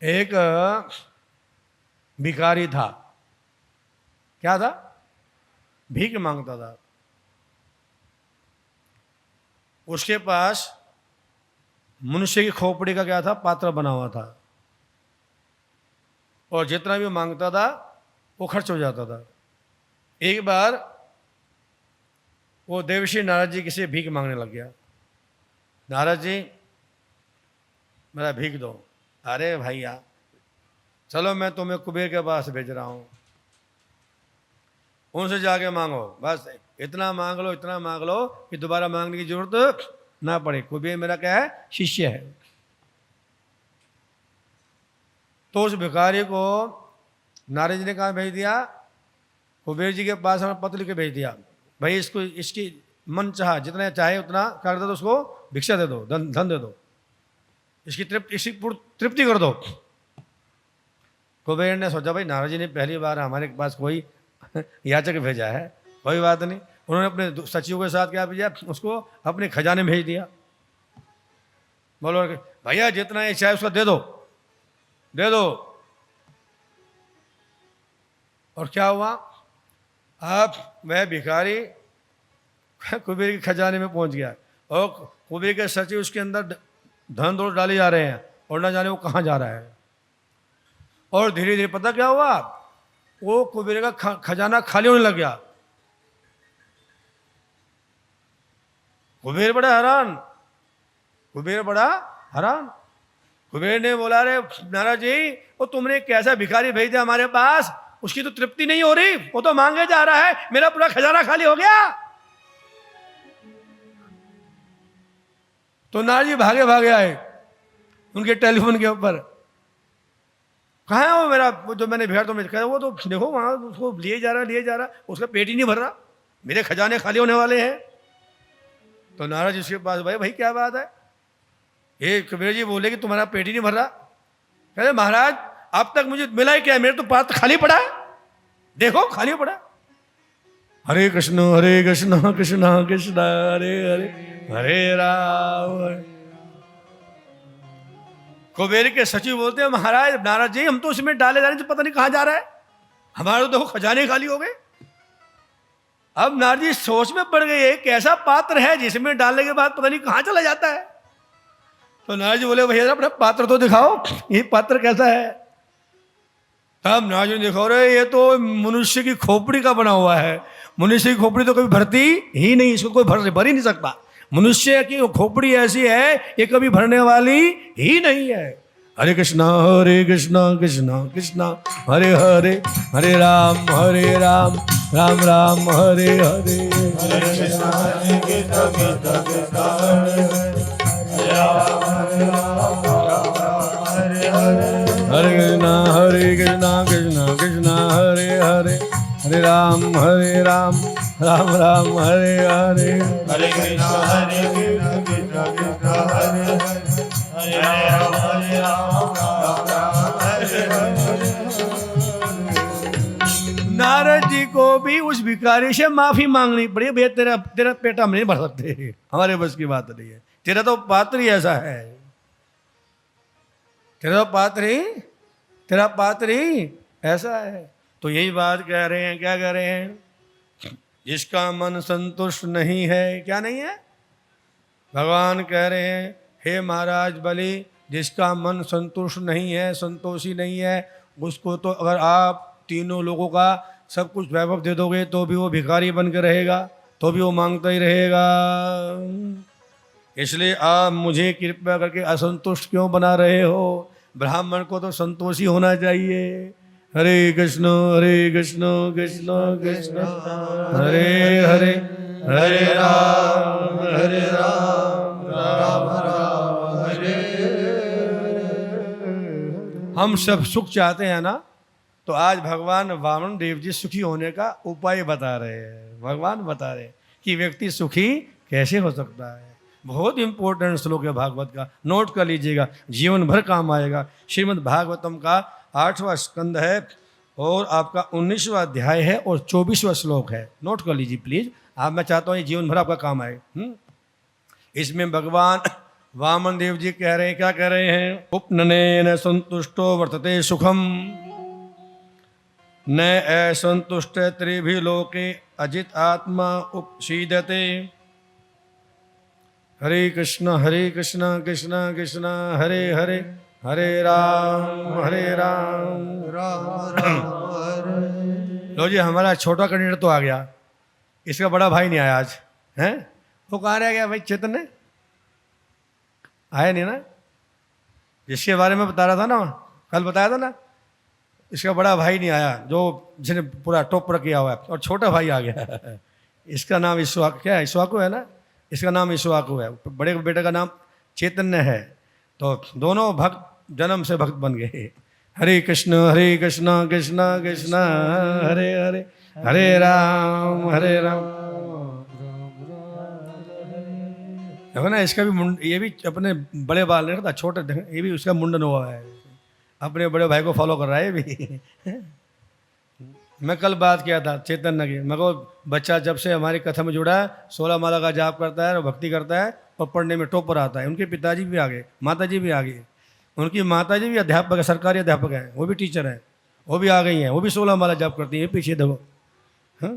एक भिखारी था। क्या था? भीख मांगता था। उसके पास मनुष्य की खोपड़ी का क्या था? पात्र बना हुआ था, और जितना भी मांगता था वो खर्च हो जाता था। एक बार वो देवर्षि नारद जी किसी भीख मांगने लग गया। नारद जी मेरा भीख दो। अरे भैया चलो मैं तुम्हें कुबेर के पास भेज रहा हूँ, उनसे जाके मांगो, बस इतना मांग लो, इतना मांग लो कि दोबारा मांगने की जरूरत ना पड़े। कुबेर मेरा क्या है? शिष्य है। तो उस भिखारी को नारद जी ने कहा भेज दिया, कुबेर जी के पास हमें पत्र लिख के भेज दिया, भाई इसको इसकी मन चाह जितना चाहे उतना कर दो, उसको भिक्षा दे दो, धन दे दो, इसकी तृप्ति कर दो। कुबेर ने सोचा भाई नारद जी ने पहली बार हमारे पास कोई याचक भेजा है, कोई बात नहीं। उन्होंने अपने सचिवों के साथ क्या भेजा? उसको अपने खजाने भेज दिया। बोलो भैया जितना इच्छा है उसको दे दो, दे दो। और क्या हुआ? अब वह भिखारी कुबेर के खजाने में पहुंच गया और कुबेर के सचिव उसके अंदर धन दौलत डाले जा रहे हैं और ना जाने वो कहाँ जा रहा है। और धीरे धीरे पता क्या हुआ? वो कुबेर का खजाना खाली होने लग गया। कुबेर बड़ा हैरान, कुबेर बड़ा हैरान। कुबेर ने बोला, अरे नारद जी वो तुमने कैसा भिखारी भेज दिया हमारे पास, उसकी तो तृप्ति नहीं हो रही, वो तो मांगे जा रहा है, मेरा पूरा खजाना खाली हो गया। तो नारद जी भागे भागे आए उनके टेलीफोन के ऊपर, कहाँ है वो मेरा, वो जो मैंने भेजा तो मैं कहा वो तो देखो वहां उसको लिए जा रहा, उसका पेट ही नहीं भर रहा, मेरे खजाने खाली होने वाले हैं। तो नारद जी उसके पास भाई क्या बात है? ये कबीर जी बोले कि तुम्हारा पेट ही नहीं भर रहा। कहते महाराज अब तक मुझे मिला ही क्या, मेरे तो पात्र खाली पड़ा है, देखो खाली पड़ा। हरे कृष्ण कृष्ण कृष्ण हरे हरे, हरे राम। कुबेर के सचिव बोलते हैं महाराज नारद जी हम तो उसमें डाले जा रहे थे, पता नहीं कहाँ जा रहा है, हमारे तो देखो खजाने खाली हो गए। अब नारद जी सोच में पड़ गए कैसा पात्र है जिसमें डालने के बाद पता नहीं कहाँ चला जाता है। तो नारद जी बोले भैया अपना पात्र तो दिखाओ, ये पात्र कैसा है? तब नारद जी दिखाओ, रे ये तो मनुष्य की खोपड़ी का बना हुआ है, मनुष्य की खोपड़ी तो कभी भरती ही नहीं, इसको कोई भर ही नहीं सकता। मनुष्य की खोपड़ी ऐसी है ये कभी भरने वाली ही नहीं है। हरे कृष्णा कृष्ण कृष्ण हरे हरे, हरे राम राम राम हरे हरे, हरे कृष्णा हरे कृष्णा कृष्ण कृष्ण हरे हरे, हरे राम राम राम हरे हरे, हरे कृष्णा कृष्ण कृष्ण हरे हरे, हरे राम राम हरे हरे। नारद जी को भी उस भिखारी से माफी मांगनी पड़ी, भैया तेरा पेट हम नहीं भर सकते, हमारे बस की बात नहीं है, तेरा तो पात्र ही ऐसा है, तेरा पात्र ही ऐसा है। तो यही बात कह रहे हैं, क्या कह रहे हैं? जिसका मन संतुष्ट नहीं है, क्या नहीं है? भगवान कह रहे हैं हे महाराज बलि, जिसका मन संतुष्ट नहीं है, संतोषी नहीं है, उसको तो अगर आप तीनों लोगों का सब कुछ वैभव दे दोगे तो भी वो भिखारी बन के रहेगा, तो भी वो मांगता ही रहेगा। इसलिए आप मुझे कृपया करके असंतुष्ट क्यों बना रहे हो? ब्राह्मण को तो संतोषी होना चाहिए। हरे कृष्ण कृष्ण कृष्ण हरे हरे, हरे राम राम राम हरे हरे। हम सब सुख चाहते हैं ना, तो आज भगवान वामन देव जी सुखी होने का उपाय बता रहे हैं। भगवान बता रहे हैं कि व्यक्ति सुखी कैसे हो सकता है। बहुत इंपॉर्टेंट श्लोक है भागवत का, नोट कर लीजिएगा, जीवन भर काम आएगा। श्रीमद् भागवतम का 8वां स्कंद है और आपका 19वां अध्याय है और 24वां श्लोक है। नोट कर लीजिए प्लीज, आप, मैं चाहता हूँ ये जीवन भर आपका काम आए। इसमें भगवान वामन देव जी कह रहे हैं, क्या कह रहे हैं? उपननेन संतुष्टो वर्तते सुखम न असंतुष्ट त्रिभि लोके अजित आत्मा उपसीदते। हरे कृष्ण कृष्ण कृष्ण हरे हरे, हरे राम राम राम हरे। लो जी, हमारा छोटा कैंडिडेट तो आ गया, इसका बड़ा भाई नहीं आया आज, हैं? वो कहाँ रह गया भाई? चेतन आया नहीं ना, जिसके बारे में बता रहा था ना, कल बताया था ना, इसका बड़ा भाई नहीं आया, जो जिसने पूरा टॉपर किया हुआ है, और छोटा भाई आ गया। इसका नाम ईश्वाकु, क्या है? ईश्वाकु है ना, इसका नाम ईश्वाकु है। बड़े बेटे का नाम चैतन्य है। तो दोनों भक्त जन्म से भक्त बन गए। हरे कृष्ण कृष्ण कृष्ण हरे हरे, हरे राम देखो ना, इसका भी ये भी अपने बड़े बाल नहीं रखता, छोटे, ये भी उसका मुंडन हुआ है, अपने बड़े भाई को फॉलो कर रहा है ये भी। मैं कल बात किया था चैतन्य की, मैं को बच्चा जब से हमारी कथा में जुड़ा है 16 माला का जाप करता है और भक्ति करता है और पढ़ने में टॉपर आता है। उनके पिताजी भी आ गए, माता जी भी आ गई, उनकी माता जी भी अध्यापक है, सरकारी अध्यापक है, वो भी टीचर है, वो भी आ गई हैं, वो भी 16 माला जाप करती है। पीछे देखो, हाँ,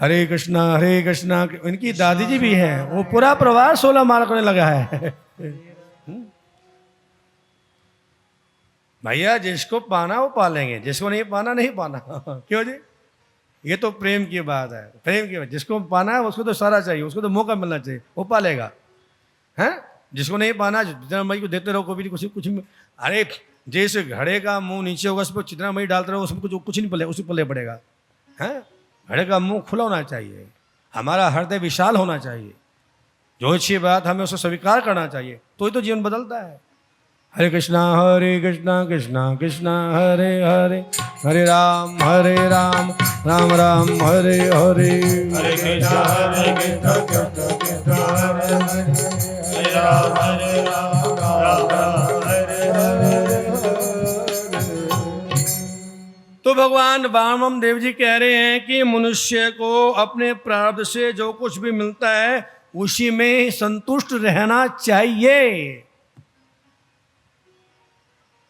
हरे कृष्णा, इनकी दादी जी भी हैं, वो पूरा परिवार 16 माला करने लगा है। भैया जिसको पाना वो पालेंगे, जिसको नहीं पाना नहीं पाना। क्यों जी? ये तो प्रेम की बात है, प्रेम की बात। जिसको पाना है उसको तो सारा चाहिए, उसको तो मौका मिलना चाहिए, वो पालेगा। हैं? जिसको नहीं पाना, जितना मई को देते रहो, कभी कुछ। अरे जैसे घड़े का मुंह नीचे होगा, उस पर जितना मई डालते रहो, उसमें कुछ नहीं पले, उसी पले पड़ेगा। हैं? घड़े का मुंह खुला होना चाहिए, हमारा हृदय विशाल होना चाहिए, जो अच्छी बात हमें उसे स्वीकार करना चाहिए, तो ही तो जीवन बदलता है। हरे कृष्णा कृष्णा कृष्णा हरे हरे, हरे राम राम राम हरे हरे, हरे कृष्ण कृष्ण हरे हरे राम राम हरे हरे। तो भगवान वामन देव जी कह रहे हैं कि मनुष्य को अपने प्रारब्ध से जो कुछ भी मिलता है उसी में संतुष्ट रहना चाहिए।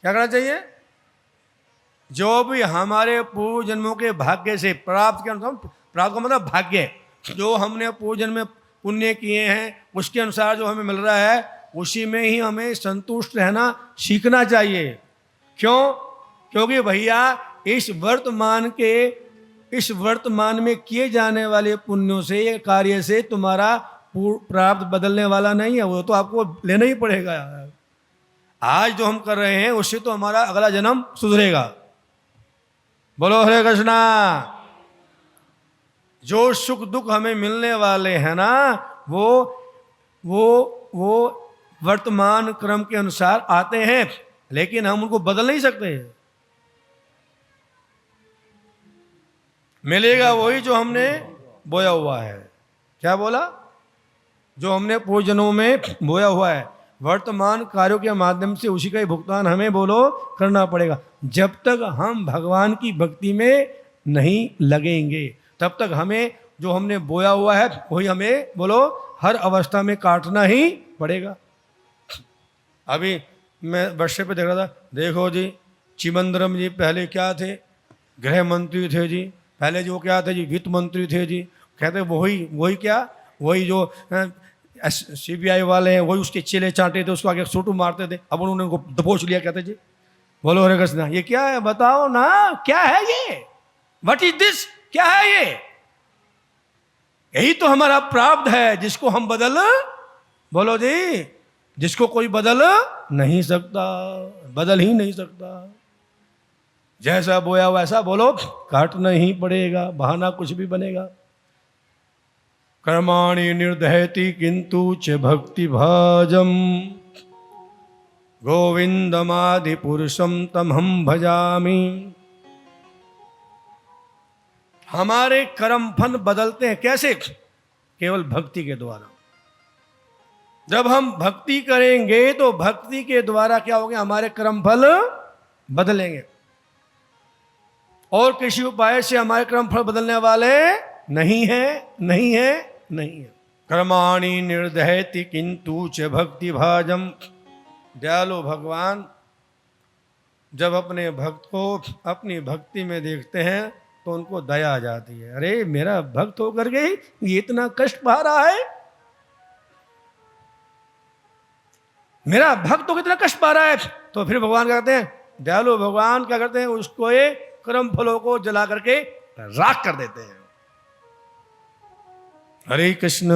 क्या करना चाहिए? जो भी हमारे पूर्व जन्मों के भाग्य से प्राप्त के अनुसार, प्राप्त का मतलब भाग्य, जो हमने पूर्व जन्म में पुण्य किए हैं उसके अनुसार जो हमें मिल रहा है उसी में ही हमें संतुष्ट रहना सीखना चाहिए। क्यों? क्योंकि भैया इस वर्तमान में किए जाने वाले पुण्यों से, कार्य से तुम्हारा प्राप्त बदलने वाला नहीं है, वो तो आपको लेना ही पड़ेगा। आज जो हम कर रहे हैं उससे तो हमारा अगला जन्म सुधरेगा। बोलो हरे कृष्णा। जो सुख दुख हमें मिलने वाले हैं ना, वो वर्तमान क्रम के अनुसार आते हैं, लेकिन हम उनको बदल नहीं सकते। मिलेगा वही जो हमने बोया हुआ है। क्या बोला? जो हमने पूर्व जन्मों में बोया हुआ है, वर्तमान कार्यों के माध्यम से उसी का ही भुगतान हमें बोलो करना पड़ेगा। जब तक हम भगवान की भक्ति में नहीं लगेंगे तब तक हमें जो हमने बोया हुआ है वही हमें बोलो हर अवस्था में काटना ही पड़ेगा। अभी मैं वर्षे पे देख रहा था, देखो जी चिदंबरम जी पहले क्या थे? गृह मंत्री थे जी। पहले जो क्या थे जी? वित्त मंत्री थे जी। कहते वही क्या, वही जो CBI वाले हैं वही उसके चेले चाटे थे, उसको आगे सूटू मारते थे। अब उन्होंने उनको दबोच लिया। कहते जी बोलो हरे कृष्णा। ये क्या है बताओ ना, क्या है ये? व्हाट इज दिस, क्या है ये? यही तो हमारा प्रारब्ध है जिसको हम बदल, बोलो जी, जिसको कोई बदल नहीं सकता, बदल ही नहीं सकता। जैसा बोया वैसा बोलो काटना ही पड़ेगा, बहाना कुछ भी बनेगा। कर्माणि निर्दहति किंतु च भक्ति भाजम गोविंदमादि पुरुषम तमहम भजामि। हमारे कर्म फल बदलते हैं कैसे? केवल भक्ति के द्वारा। जब हम भक्ति करेंगे तो भक्ति के द्वारा क्या होगा, हमारे कर्म फल बदलेंगे। और किसी उपाय से हमारे कर्म फल बदलने वाले नहीं है, नहीं है, नहीं है। कर्माणि निर्दहति किंतु च भक्ति भाजम। दयालु भगवान जब अपने भक्त को अपनी भक्ति में देखते हैं तो उनको दया आ जाती है। अरे मेरा भक्त होकर के ये इतना कष्ट पा रहा है, मेरा भक्त तो कितना कष्ट पा रहा है। तो फिर भगवान क्या करते हैं, दयालु भगवान क्या करते हैं, उसको ये कर्म फलों को जला करके राख कर देते हैं। हरे कृष्ण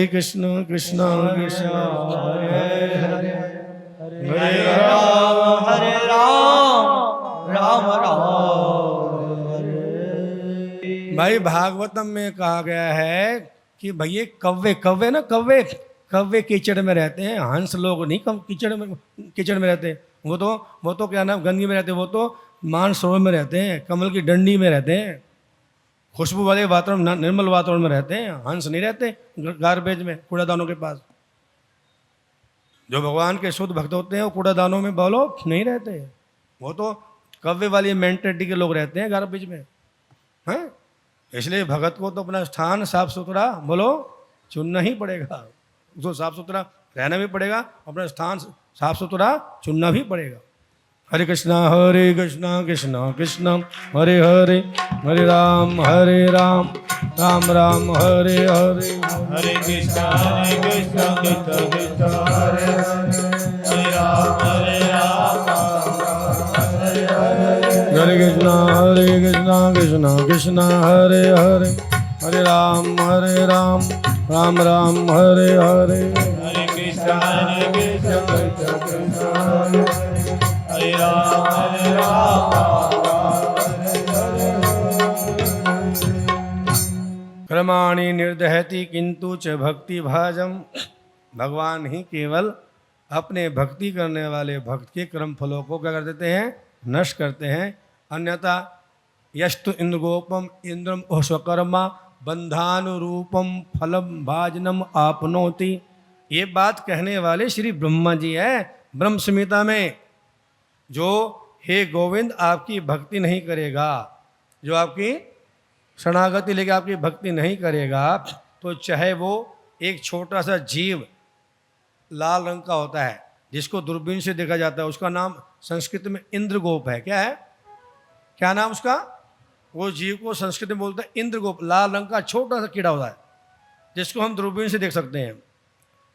कृष्ण कृष्ण हरे हरे, हरे राम राम राम हरे। भाई भागवतम में कहा गया है कि भैया कव्वे, कव्वे ना कव्वे, कव्वे कीचड़ में रहते हैं, हंस लोग नहीं कीचड़ में रहते हैं। वो तो क्या नाम गंदगी में रहते हैं, वो तो मानसरोवर में रहते हैं, कमल की डंडी में रहते हैं, खुशबू वाले वातावरण, निर्मल वातावरण में रहते हैं। हंस नहीं रहते गार्बेज में, कूड़ादानों के पास। जो भगवान के शुद्ध भक्त होते हैं वो कूड़ादानों में बोलो नहीं रहते, वो तो कव्वे वाली मेंटेलिटी के लोग रहते हैं गार्बेज में, हैं। इसलिए भगत को तो अपना स्थान साफ सुथरा बोलो चुनना ही पड़ेगा, उसको साफ सुथरा रहना भी पड़ेगा, अपना स्थान साफ सुथरा चुनना भी पड़ेगा। हरे कृष्णा कृष्णा कृष्ण हरे हरे, हरे राम राम राम हरे हरे, हरे कृष्णा कृष्ण कृष्ण हरे हरे, हरे राम हरे कृष्णा कृष्ण कृष्ण हरे हरे, हरे राम राम राम हरे हरे, हरे कृष्णा कृष्ण कृष्ण हरे हरे, हरे राम कर्माणि निर्दहति किंतु च भक्ति भाजम। भगवान ही केवल अपने भक्ति करने वाले भक्त के कर्म फलों को क्या कर देते हैं, नष्ट करते हैं। अन्यथा यस्तु इंद्रगोपम इंद्रम स्वकर्मा बंधानुरूपम फलम भाजनम आपनोति। ये बात कहने वाले श्री ब्रह्मा जी है ब्रह्म संहिता में। जो हे गोविंद आपकी भक्ति नहीं करेगा, जो आपकी शरणागति लेके आपकी भक्ति नहीं करेगा, तो चाहे वो एक छोटा सा जीव लाल रंग का होता है जिसको दूरबीन से देखा जाता है, उसका नाम संस्कृत में इंद्रगोप है। क्या है, क्या नाम उसका? वो जीव को संस्कृत में बोलते हैं इंद्रगोप, लाल रंग का छोटा सा कीड़ा होता है जिसको हम दूरबीन से देख सकते हैं,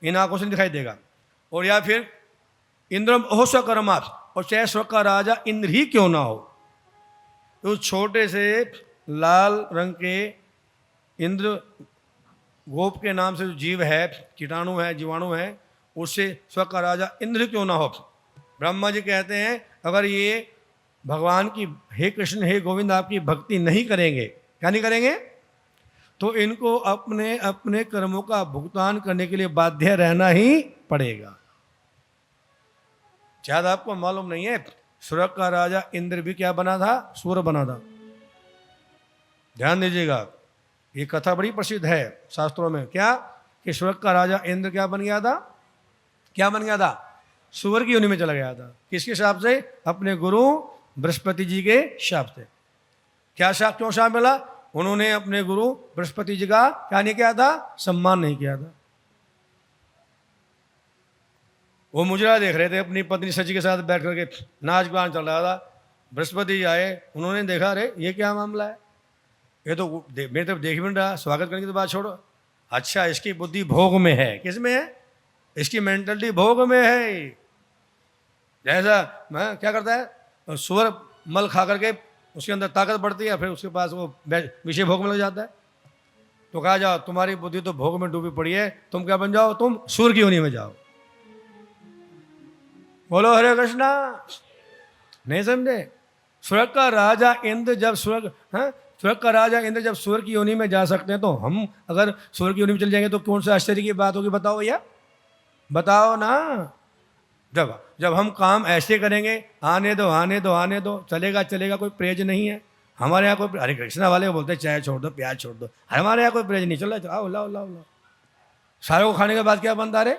इन आंखों से नहीं दिखाई देगा। और या फिर इंद्रम ओह स्वकर्मा, और चाहे स्व का राजा इंद्र ही क्यों ना हो, तो छोटे से लाल रंग के इंद्र गोप के नाम से जो जीव है, कीटाणु है, जीवाणु है, उससे स्व का राजा इंद्र क्यों ना हो। ब्रह्मा जी कहते हैं अगर ये भगवान की, हे कृष्ण हे गोविंद आपकी भक्ति नहीं करेंगे, क्या नहीं करेंगे, तो इनको अपने अपने कर्मों का भुगतान करने के लिए बाध्य रहना ही पड़ेगा। शायद आपको मालूम नहीं है, स्वर्ग का राजा इंद्र भी क्या बना था, सूर बना था। ध्यान दीजिएगा, ये कथा बड़ी प्रसिद्ध है शास्त्रों में। क्या कि स्वर्ग का राजा इंद्र क्या बन गया था, क्या बन गया था, सूअर की योनि में चला गया था। किसके शाप से? अपने गुरु बृहस्पति जी के शाप से। क्या शाप, क्यों शाप मिला? उन्होंने अपने गुरु बृहस्पति जी का क्या नहीं किया था, सम्मान नहीं किया था। वो मुजरा देख रहे थे अपनी पत्नी सची के साथ बैठ करके, नाच गान चल रहा था। बृहस्पति आए, उन्होंने देखा अरे ये क्या मामला है, ये तो मेरी तरफ देख भी नहीं रहा, स्वागत करने की तो बात छोड़ो। अच्छा इसकी बुद्धि भोग में है, किस में है, इसकी मेंटलिटी भोग में है। जैसा मैं क्या करता है, सुअर मल खा करके उसके अंदर ताकत बढ़ती है, फिर उसके पास वो विषय भोग में लग जाता है। तो कहा जाओ तुम्हारी बुद्धि तो भोग में डूबी पड़ी है, तुम क्या बन जाओ, तुम सूर्य की योनि में जाओ। बोलो हरे कृष्णा। नहीं समझे? स्वर्ग का राजा इंद्र जब स्वर्ग का राजा इंद्र जब सूर्य की योनि में जा सकते हैं, तो हम अगर सूर्य की योनि में चले जाएंगे तो कौन सा आश्चर्य की बात होगी? बताओ भैया, बताओ ना। जब हम काम ऐसे करेंगे, आने दो आने दो आने दो, चलेगा चलेगा, कोई प्रेज नहीं है हमारे यहाँ। कोई हरे कृष्णा वाले बोलते हैं चाय छोड़ दो, प्याज छोड़ दो, हमारे यहाँ कोई प्रेज नहीं। चलो लाओ लाओ लाओ लाओ। सारे को खाने के बाद क्या बनता है? अरे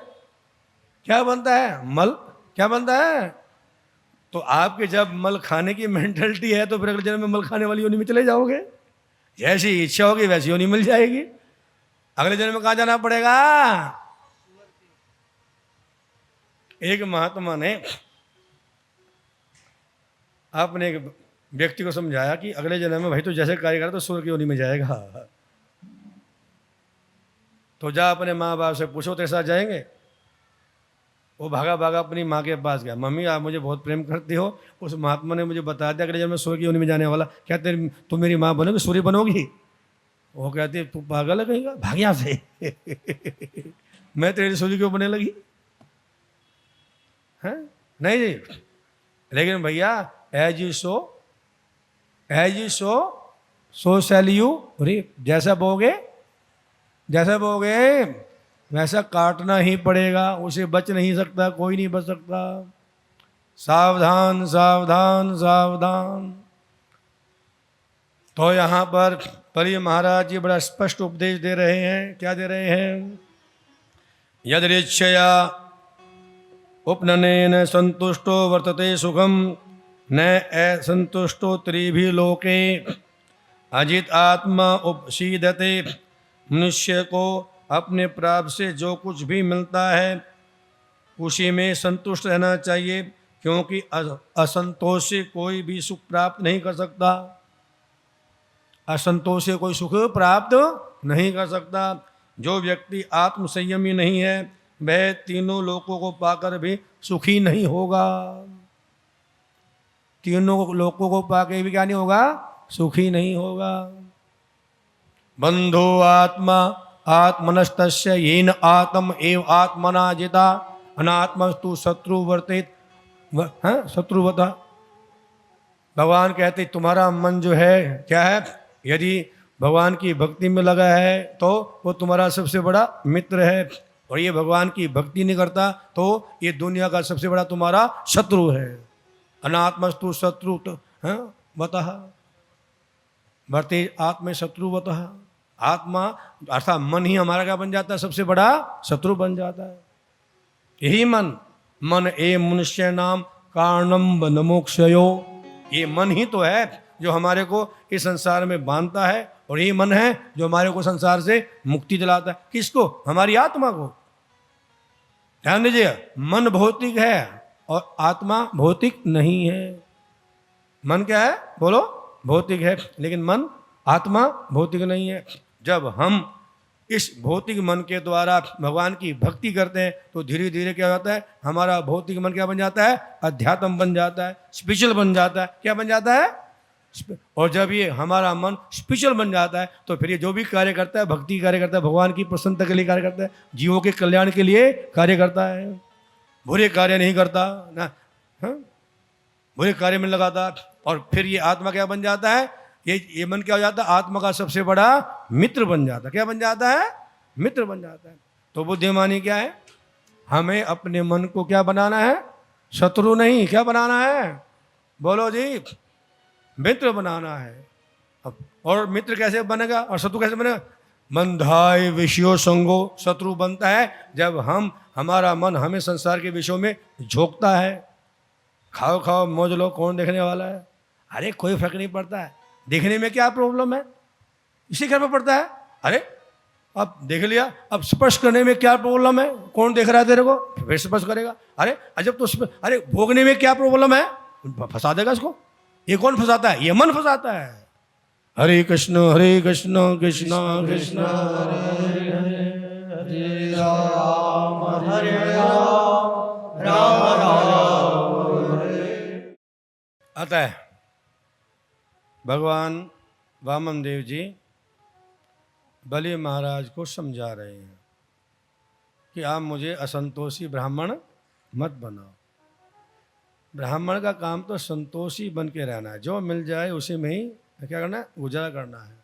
क्या बनता है? मल। क्या बनता है? तो आपके जब मल खाने की मेंटलिटी है तो फिर अगले जन्म में मल खाने वाली योनि में चले जाओगे। जैसी इच्छा होगी वैसी योनि मिल जाएगी। अगले जन्म में कहाँ जाना पड़ेगा? एक महात्मा ने आपने एक व्यक्ति को समझाया कि अगले जन्म में भाई तो जैसे कार्य करा तो सूर्य की योनि में जाएगा। तो जा अपने माँ बाप से पूछो तेरे साथ जाएंगे। वो भागा भागा अपनी माँ के पास गया। मम्मी आप मुझे बहुत प्रेम करती हो, उस महात्मा ने मुझे बता दिया अगले जन्म में सूर्य की योनि में जाने वाला। क्या तुम मेरी माँ बनोगी, सूर्य बनोगी? वो कहती तू पागल है कहीं का, भाग यहाँ से। मैं तेरे सूर्य क्यों बनने लगी? है नहीं जी। लेकिन भैया as you sow shall you reap. जैसा बोगे वैसा काटना ही पड़ेगा, उसे बच नहीं सकता, कोई नहीं बच सकता। सावधान सावधान सावधान। तो यहाँ पर परी महाराज जी बड़ा स्पष्ट उपदेश दे रहे हैं। क्या दे रहे हैं? यदृच्छया उपनयनेन संतुष्टो वर्तते सुखम न असंतुष्टो त्रिभिः लोके अजित आत्मा उपसीदते। मनुष्य को अपने प्राप्त से जो कुछ भी मिलता है उसी में संतुष्ट रहना चाहिए, क्योंकि असंतोष से कोई भी सुख प्राप्त नहीं कर सकता। असंतोष से कोई सुख प्राप्त नहीं कर सकता। जो व्यक्ति आत्मसंयमी नहीं है वह तीनों लोकों को पाकर भी सुखी नहीं होगा। तीनों लोकों को पाकर भी क्या नहीं होगा? सुखी नहीं होगा। बंधो आत्मा आत्मनस्तस्य येन आत्म एव आत्मना जिता अनात्मस्तु शत्रु वर्तित। शत्रुवता। भगवान कहते तुम्हारा मन जो है क्या है? यदि भगवान की भक्ति में लगा है तो वो तुम्हारा सबसे बड़ा मित्र है, और ये भगवान की भक्ति नहीं करता तो ये दुनिया का सबसे बड़ा तुम्हारा शत्रु है। अनात्मस्तु शत्रु वतः वर्ते आत्म शत्रुवतः। आत्मा अर्थात मन ही हमारा क्या बन जाता है? सबसे बड़ा शत्रु बन जाता है। यही मन ए मनुष्य नाम कारणम बंधमोक्षयो। ये मन ही तो है जो हमारे को इस संसार में बांधता है, और यही मन है जो हमारे को संसार से मुक्ति दिलाता है। किसको? हमारी आत्मा को। ध्यान दीजिए, मन भौतिक है और आत्मा भौतिक नहीं है। मन क्या है? बोलो। भौतिक है, लेकिन मन आत्मा भौतिक नहीं है। जब हम इस भौतिक मन के द्वारा भगवान की भक्ति करते हैं तो धीरे धीरे क्या होता है? हमारा भौतिक मन क्या बन जाता है? अध्यात्म बन जाता है, स्पिरिचुअल बन जाता है। क्या बन जाता है? और जब ये हमारा मन स्पिरिचुअल बन जाता है तो फिर ये जो भी कार्य करता है, भक्ति कार्य करता है, भगवान की प्रसन्नता के लिए कार्य करता है, जीवों के कल्याण के लिए कार्य करता है। बुरे कार्य नहीं करता ना, बुरे कार्य में लगाता। और फिर ये आत्मा क्या बन जाता है? ये मन क्या हो जाता है? आत्मा का सबसे बड़ा मित्र बन जाता है। क्या बन जाता है? मित्र बन जाता है। तो बुद्धिमानी क्या है? हमें अपने मन को क्या बनाना है? शत्रु नहीं, क्या बनाना है? बोलो जी, मित्र बनाना है। और मित्र कैसे बनेगा और शत्रु कैसे बनेगा? बंधाय विषयो संगो। शत्रु बनता है जब हमारा मन हमें संसार के विषयों में झोंकता है। खाओ खाओ मौज लो, कौन देखने वाला है? अरे कोई फर्क नहीं पड़ता है। देखने में क्या प्रॉब्लम है? इसी घर में पड़ता है। अरे अब देख लिया, अब स्पर्श करने में क्या प्रॉब्लम है? कौन देख रहा है तेरे को? फिर स्पर्श करेगा। अरे अजब तो अरे भोगने में क्या प्रॉब्लम है? फंसा देगा इसको। ये कौन फंसाता है? ये मन फंसाता है। हरे कृष्ण कृष्ण कृष्ण हरे हरे, हरे राम राम हरे। आता है भगवान वामन देव जी बलि महाराज को समझा रहे हैं कि आप मुझे असंतोषी ब्राह्मण मत बनाओ। ब्राह्मण का काम तो संतोषी बन के रहना है, जो मिल जाए उसी में ही क्या करना है, गुजारा करना है।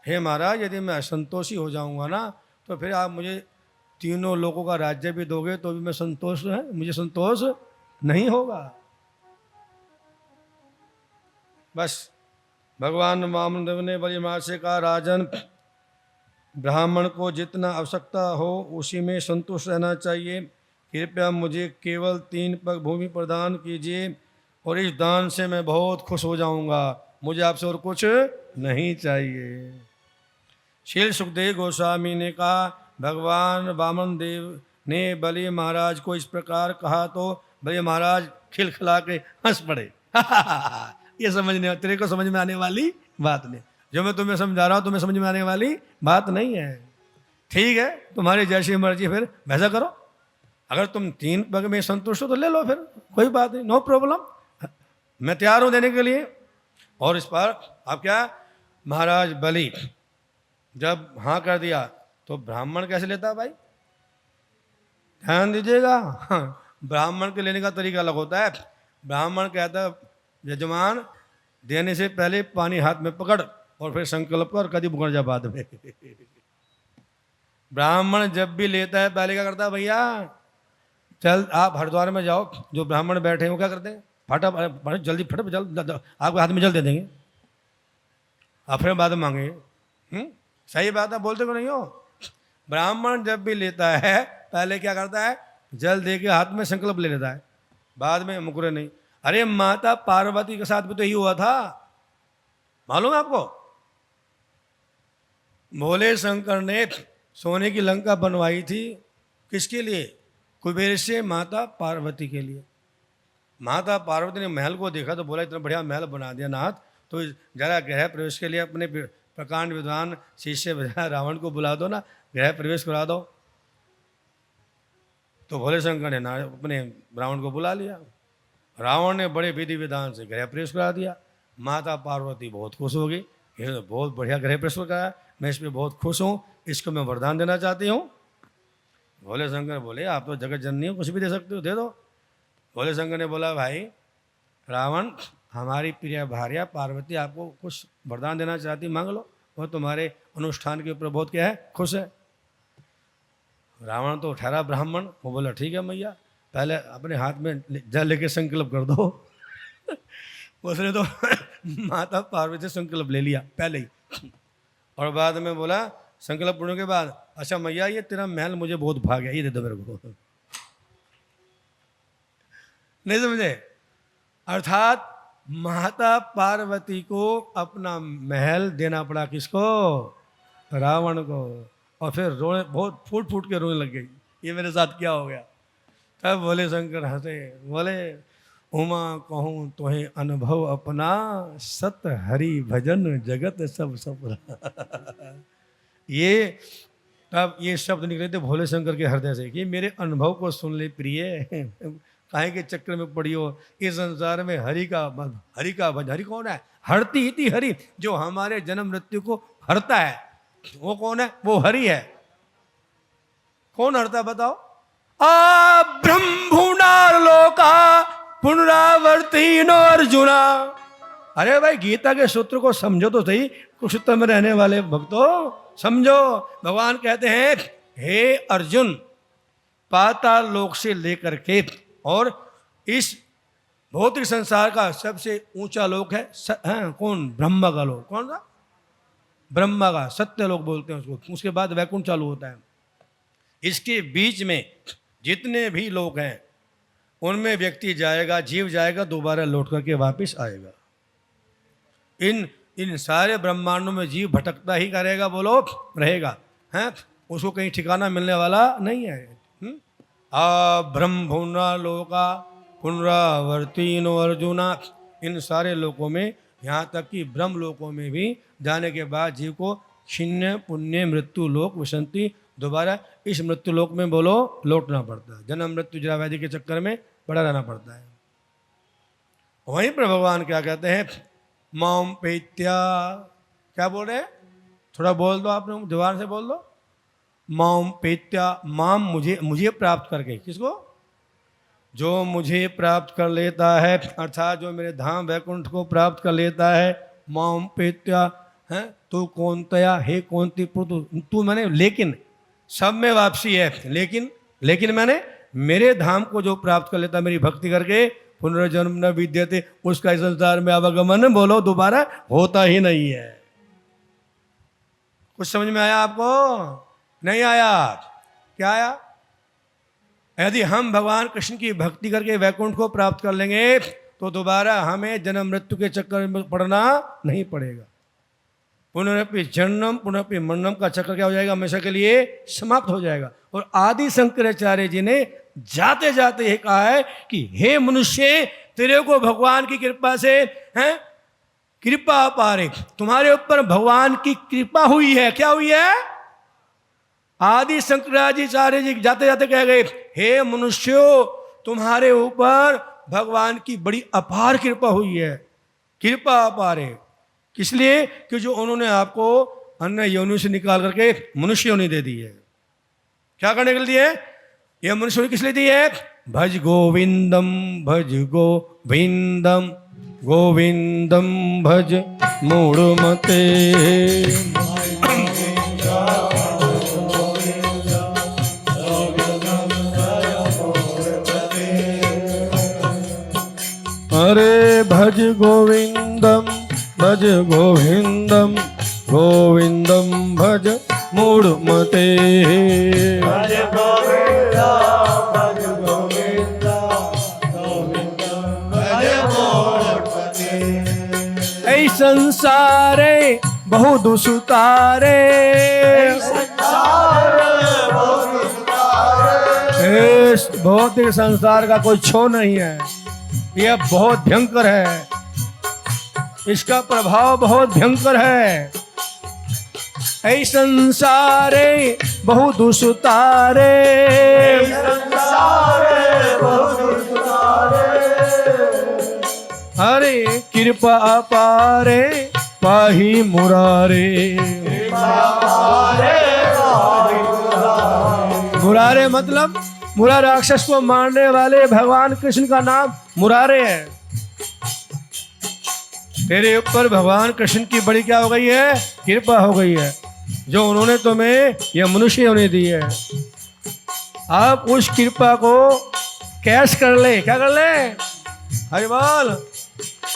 हे महाराज, यदि मैं असंतोषी हो जाऊंगा ना तो फिर आप मुझे तीनों लोगों का राज्य भी दोगे तो भी मैं संतोष है, मुझे संतोष नहीं होगा। बस भगवान वामन देव ने बलि महाराज से कहा, राजन, ब्राह्मण को जितना आवश्यकता हो उसी में संतुष्ट रहना चाहिए। कृपया मुझे केवल 3 पग भूमि प्रदान कीजिए और इस दान से मैं बहुत खुश हो जाऊंगा। मुझे आपसे और कुछ नहीं चाहिए। श्री सुखदेव गोस्वामी ने कहा, भगवान वामन देव ने बलि महाराज को इस प्रकार कहा तो बलि महाराज खिलखिला के हंस पड़े। ये समझने, तेरे को समझ में आने वाली बात नहीं, जो मैं तुम्हें समझा रहा हूं तुम्हें समझ में आने वाली बात नहीं है। ठीक है, तुम्हारी जैसी मर्जी, फिर वैसा करो। अगर तुम 3 पग में संतुष्ट हो तो ले लो, फिर कोई बात नहीं, नो प्रॉब्लम, मैं तैयार हूं देने के लिए। और इस पर आप क्या, महाराज बलि जब हाँ कर दिया तो ब्राह्मण कैसे लेता भाई, ध्यान दीजिएगा। ब्राह्मण के लेने का तरीका अलग होता है। ब्राह्मण कहता है, यजमान देने से पहले पानी हाथ में पकड़ और फिर संकल्प कर, कभी बुगड़ जा बाद में। ब्राह्मण जब भी लेता है पहले क्या करता है, भैया चल आप हरिद्वार में जाओ, जो ब्राह्मण बैठे हैं वो क्या करते हैं, फटा जल्दी फट जल्द आपके हाथ में जल दे देंगे, आप फिर बाद में मांगेंगे। सही बात है, बोलते को नहीं हो। ब्राह्मण जब भी लेता है पहले क्या करता है, जल दे के हाथ में संकल्प ले लेता है, बाद में मुकरे नहीं। अरे माता पार्वती के साथ भी तो यही हुआ था, मालूम है आपको। भोले शंकर ने सोने की लंका बनवाई थी, किसके लिए, कुबेर से माता पार्वती के लिए। माता पार्वती ने महल को देखा तो बोला, इतना बढ़िया महल बना दिया नाथ, तो जरा गृह प्रवेश के लिए अपने प्रकांड विद्वान शिष्य रावण को बुला दो ना, गृह प्रवेश करा दो। तो भोले शंकर ने अपने रावण को बुला लिया। रावण ने बड़े विधि विधान से गृह प्रवेश करा दिया। माता पार्वती बहुत खुश हो गई, ये बहुत बढ़िया गृह प्रवेश कराया, मैं इस पर बहुत खुश हूँ, इसको मैं वरदान देना चाहती हूँ। भोले शंकर बोले, आप तो जगत जननी हो, कुछ भी दे सकते हो, दे दो। भोले शंकर ने बोला, भाई रावण, हमारी प्रिय भार्या पार्वती आपको कुछ वरदान देना चाहती, मांग लो, वो तुम्हारे अनुष्ठान के ऊपर बहुत क्या है, खुश है। रावण तो ठहरा ब्राह्मण, वो बोला, ठीक है मैया, पहले अपने हाथ में जल लेके संकल्प कर दो। उसने तो माता पार्वती से संकल्प ले लिया पहले ही, और बाद में बोला संकल्प पूर्ण के बाद, अच्छा मैया ये तेरा महल मुझे बहुत भाग गया, ये दे दो मेरे को। नहीं समझे, अर्थात माता पार्वती को अपना महल देना पड़ा, किसको, रावण को। और फिर रोने, बहुत फूट फूट के रोने लग गई, ये मेरे साथ क्या हो गया। तब भोले शंकर हंसे, बोले, उमा कहूँ तुम्हें अनुभव अपना, सत हरि भजन जगत सब सपना। ये तब ये शब्द निकले थे भोले शंकर के हृदय से कि मेरे अनुभव को सुन ले प्रिय, काहे के चक्कर में पड़ी हो। इस संसार में हरि का भजन, हरि कौन है, हरती इति हरि, जो हमारे जन्म मृत्यु को हरता है, वो कौन है, वो हरि है। कौन हरता बताओ, आ ब्रह्मणा लोका पुनरावर्ती नो अर्जुना। अरे भाई गीता के सूत्र को समझो तो सही, कुरुक्षेत्र में रहने वाले भक्तों समझो। भगवान कहते हैं, हे अर्जुन, पाताल लोक से लेकर के और इस भौतिक संसार का सबसे ऊंचा लोक है कौन, ब्रह्मा का लोक। कौन सा, ब्रह्मा का, सत्य लोक बोलते हैं उसको। उसके बाद वैकुंठ चालू होता है। इसके बीच में जितने भी लोग हैं उनमें व्यक्ति जाएगा, जीव जाएगा, दोबारा लौट करके वापस आएगा। इन सारे ब्रह्मांडों में जीव भटकता ही करेगा, बोलो, रहेगा, हैं, उसको कहीं ठिकाना मिलने वाला नहीं है। आ ब्रह्मणा लोका पुनरावर्तीनो अर्जुना। इन सारे लोकों में, यहाँ तक कि ब्रह्म लोकों में भी जाने के बाद जीव को क्षीण पुण्य मृत्यु लोक विसंति, दोबारा इस मृत्यु लोक में बोलो लौटना पड़ता है। जन्म मृत्यु जरा व्याधि के चक्कर में पड़ा रहना पड़ता है। वहीं पर भगवान क्या कहते हैं, माम पेत्या, क्या बोल रहे हैं? थोड़ा बोल दो, आपने दीवार से बोल दो। माम पेत्या, माम मुझे प्राप्त करके, किसको? जो मुझे प्राप्त कर लेता है, अर्थात जो मेरे धाम वैकुंठ को प्राप्त कर लेता है। माम पेत्या है, तू कौन तया, हे कौन तू मैंने, लेकिन सब में वापसी है, लेकिन मैंने मेरे धाम को जो प्राप्त कर लेता मेरी भक्ति करके, पुनर्जन्म न विद्यते, उसका इस संसार में आवागमन, बोलो दोबारा, होता ही नहीं है। कुछ समझ में आया आपको? नहीं आया? क्या आया? यदि हम भगवान कृष्ण की भक्ति करके वैकुंठ को प्राप्त कर लेंगे तो दोबारा हमें जन्म मृत्यु के चक्कर में पड़ना नहीं पड़ेगा। पुनरपि जन्म पुनरपि मरणम का चक्कर क्या हो जाएगा? हमेशा के लिए समाप्त हो जाएगा। और आदि शंकराचार्य जी ने जाते जाते ये कहा है कि हे मनुष्य, तेरे को भगवान की कृपा से हैं, कृपा पारे, तुम्हारे ऊपर भगवान की कृपा हुई है। क्या हुई है? आदि शंकराचार्य जी जाते जाते कह गए, हे मनुष्यों, तुम्हारे ऊपर भगवान की बड़ी अपार कृपा हुई है। कृपा अपार है किस लिए? कि जो उन्होंने आपको अन्य योनि से निकाल करके मनुष्य योनि दे दी है। क्या करने के लिए? यह मनुष्य योनि किस लिए दी है? भज गोविंदम, भज गोविंदम, गोविंदम भज मूढ़मते। अरे भज गोविंदम, भज गोविंदम, गोविंदम भज मूढ़मते। भज गोविंदा, भज गोविंदा, गोविंदम भज मूढ़मते। ऐ संसारे बहु दुसुतारे, इस भौतिक संसार का कोई छो नहीं है। यह बहुत भयंकर है, इसका प्रभाव बहुत भयंकर है। ऐ संसारे बहु दुसुतारे, हरे कृपा अपारे पाही मुरारे। मुरारे मतलब मुरा राक्षस को मारने वाले भगवान कृष्ण का नाम मुरारे है। तेरे ऊपर भगवान कृष्ण की बड़ी क्या हो गई है? कृपा हो गई है, जो उन्होंने तुम्हें यह मनुष्य होने दी है। आप उस कृपा को कैश कर ले। क्या कर ले? हरि बोल।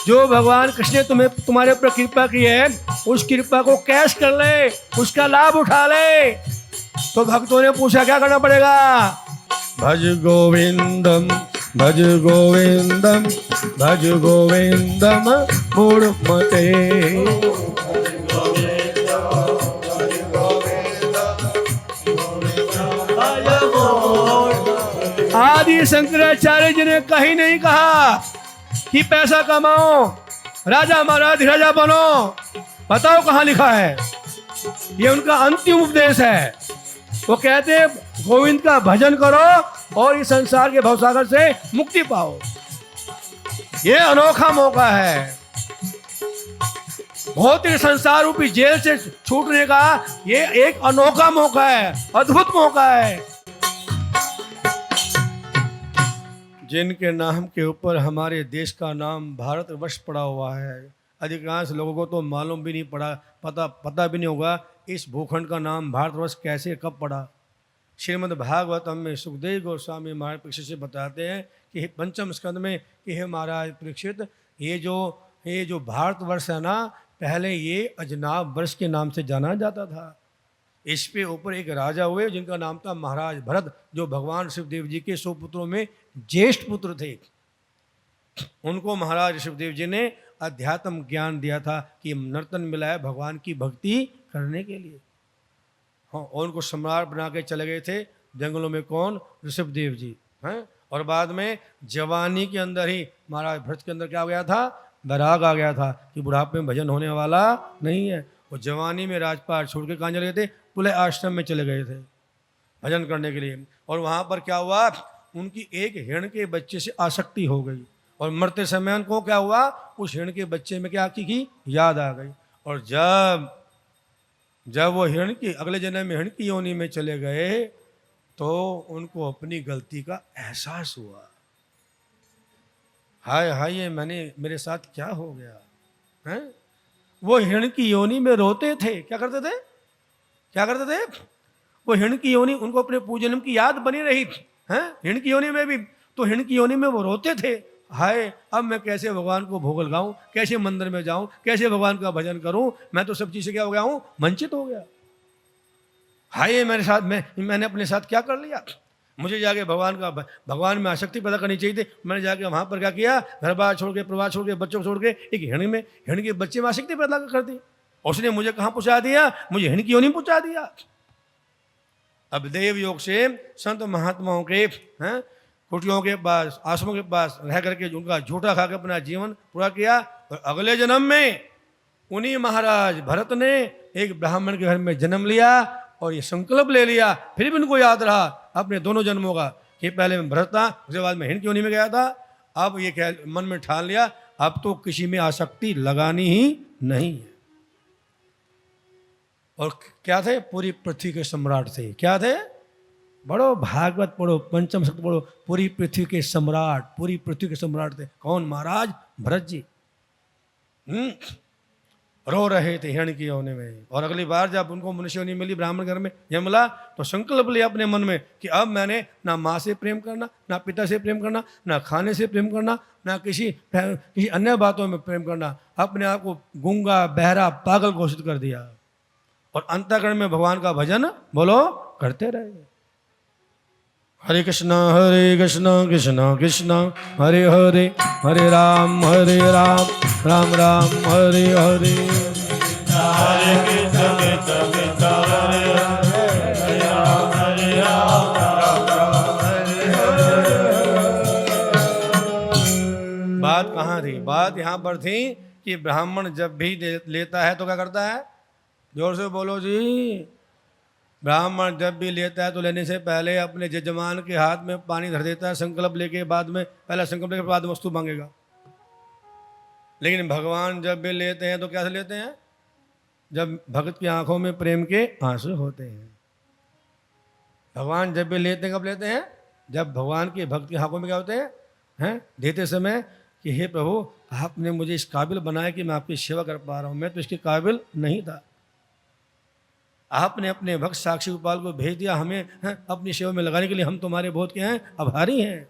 जो भगवान कृष्ण ने तुम्हारे ऊपर कृपा की है, उस कृपा को कैश कर ले, उसका लाभ उठा ले। तो भक्तों ने पूछा क्या करना पड़ेगा? भज गोविंदम, भज गोविंदम, भज गोविंदम मूढ़मते। आदि शंकराचार्य जी ने कहीं नहीं कहा कि पैसा कमाओ, राजा महाराज राजा बनो। बताओ कहाँ लिखा है? ये उनका अंतिम उपदेश है। वो कहते हैं गोविंद का भजन करो और इस संसार के भवसागर से मुक्ति पाओ। ये अनोखा मौका है। भौतिक संसार रूपी जेल से छूटने का ये एक अनोखा मौका है, अद्भुत मौका है। जिनके नाम के ऊपर हमारे देश का नाम भारतवर्ष पड़ा हुआ है, अधिकांश लोगों को तो मालूम भी नहीं पड़ा, पता भी नहीं होगा इस भूखंड का नाम भारतवर्ष कैसे कब पड़ा। श्रीमद् भागवतम में सुखदेव गोस्वामी महाराज परीक्षित से बताते हैं कि पंचम स्कंद में कि हे महाराज परीक्षित, ये जो भारतवर्ष है ना, पहले ये अजनाब वर्ष के नाम से जाना जाता था। इस पे ऊपर एक राजा हुए जिनका नाम था महाराज भरत, जो भगवान शिवदेव जी के 100 पुत्रों में ज्येष्ठ पुत्र थे। उनको महाराज शिवदेव जी ने अध्यात्म ज्ञान दिया था कि नर्तन मिला है भगवान की भक्ति करने के लिए। हाँ, और उनको सम्राट बना के चले गए थे जंगलों में। कौन? ऋषभदेव जी हैं। और बाद में जवानी के अंदर ही महाराज भरत के अंदर क्या हो गया था? वैराग आ गया था कि बुढ़ापे में भजन होने वाला नहीं है। वो जवानी में राजपाट छोड़ के कहाँ चले गए थे? पुले आश्रम में चले गए थे भजन करने के लिए। और वहाँ पर क्या हुआ? उनकी एक हिरण के बच्चे से आसक्ति हो गई और मरते समय उनको क्या हुआ, उस हिरण के बच्चे में क्या की याद आ गई। और जब जब वो हिरण की अगले जन्म में हिरण की योनि में चले गए तो उनको अपनी गलती का एहसास हुआ। हाय हाय, ये मेरे साथ क्या हो गया है। वो हिरण की योनि में रोते थे, क्या करते थे, क्या करते थे, वो हिरण की योनि, उनको अपने पूजन की याद बनी रही है हिरण की योनि में भी, तो हिरण की योनि में वो रोते थे, हाय अब मैं कैसे भगवान को भोग लगाऊं, कैसे मंदिर में जाऊं, कैसे भगवान का भजन करूं, मैं तो सब चीज से क्या हो गया हूं, वंचित हो गया। हाय मेरे साथ मैंने अपने साथ क्या कर लिया, मुझे जाके भगवान में आसक्ति पैदा करनी चाहिए थी, मैंने जाके वहां पर क्या किया, घर बार छोड़ के, परिवार छोड़ के, बच्चों को छोड़ के एक हिरण के बच्चे में आसक्ति पैदा कर दी। उसने मुझे कहाँ पहुंचा दिया, मुझे हिरण की योनि में पहुंचा दिया। अब देव योग से संत महात्माओं के कुटियों के पास, आश्रमों के पास रह करके उनका झूठा खा के अपना जीवन पूरा किया। और अगले जन्म में उन्हीं महाराज भरत ने एक ब्राह्मण के घर में जन्म लिया और ये संकल्प ले लिया, फिर भी उनको याद रहा अपने दोनों जन्मों का कि पहले मैं भरत था, उसके बाद मैं हिरण की योनि में गया था। अब ये क्या मन में ठान लिया, अब तो किसी में आसक्ति लगानी ही नहीं है। और क्या थे, पूरी पृथ्वी के सम्राट थे। क्या थे, पढ़ो भागवत पढ़ो, पंचम शक्त पढ़ो, पूरी पृथ्वी के सम्राट, पूरी पृथ्वी के सम्राट थे। कौन, महाराज भरत जी। रो रहे थे हिरण की योनि में। और अगली बार जब उनको मनुष्य योनि मिली, ब्राह्मण घर में जन्म मिला, तो संकल्प लिया अपने मन में कि अब मैंने ना माँ से प्रेम करना, ना पिता से प्रेम करना, ना खाने से प्रेम करना, ना किसी अन्य बातों में प्रेम करना। अपने आप को गूंगा, बहरा, पागल घोषित कर दिया और अंतःकरण में भगवान का भजन बोलो करते रहे। हरे कृष्णा कृष्णा कृष्णा हरे हरे, हरे राम राम राम हरे हरे। हरे कृष्ण कृष्ण कृष्ण हरे हरे, हरे राम राम राम हरे हरे। बात कहाँ थी, बात यहाँ पर थी कि ब्राह्मण जब भी लेता है तो क्या करता है, जोर से बोलो जी। ब्राह्मण जब भी लेता है तो लेने से पहले अपने जजमान के हाथ में पानी धर देता है, संकल्प लेके बाद में, पहला संकल्प लेके बाद वस्तु मांगेगा। लेकिन भगवान जब भी लेते हैं तो कैसे लेते हैं, जब भक्त की आंखों में प्रेम के आंसू होते हैं। भगवान जब भी लेते हैं, कब लेते हैं, जब भगवान के भक्त की आंखों में क्या होते हैं, देते समय कि हे प्रभु आपने मुझे इस काबिल बनाया कि मैं आपकी सेवा कर पा रहा हूँ, मैं तो इसके काबिल नहीं था। आपने अपने भक्त साक्षी गोपाल को भेज दिया हमें अपनी सेवा में लगाने के लिए, हम तुम्हारे बहुत के हैं आभारी हैं,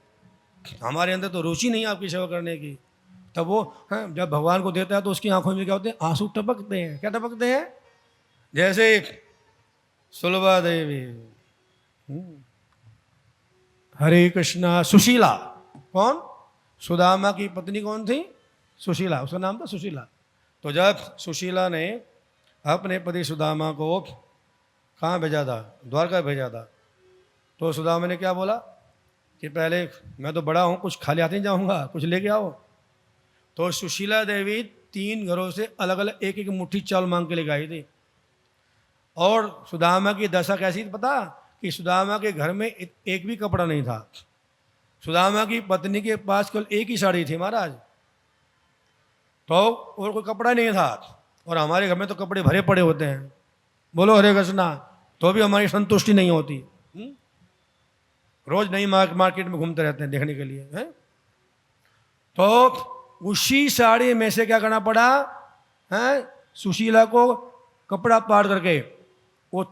हमारे अंदर तो रुचि नहीं आपकी सेवा करने की। तब वो जब भगवान को देता है तो उसकी आंखों में क्या होते हैं, आंसू टपकते हैं। क्या टपकते हैं, जैसे सुलभा देवी, हरे कृष्णा, सुशीला, कौन, सुदामा की पत्नी कौन थी, सुशीला, उसका नाम था सुशीला। तो जब सुशीला ने अपने पति सुदामा को कहाँ भेजा था, द्वारका भेजा था, तो सुदामा ने क्या बोला कि पहले मैं तो बड़ा हूँ, कुछ खाली हाथ नहीं जाऊँगा, कुछ लेके आओ। तो सुशीला देवी 3 घरों से अलग अलग एक एक मुट्ठी चावल मांग के लेके आई थी। और सुदामा की दशा कैसी थी पता, कि सुदामा के घर में एक भी कपड़ा नहीं था। सुदामा की पत्नी के पास केवल एक ही साड़ी थी महाराज, तो और कोई कपड़ा नहीं था। और हमारे घर में तो कपड़े भरे पड़े होते हैं, बोलो हरे कृष्णा, तो भी हमारी संतुष्टि नहीं होती। रोज नई मार्केट में घूमते रहते हैं देखने के लिए है? तो उसी साड़ी में से क्या करना पड़ा है, सुशीला को कपड़ा पार करके वो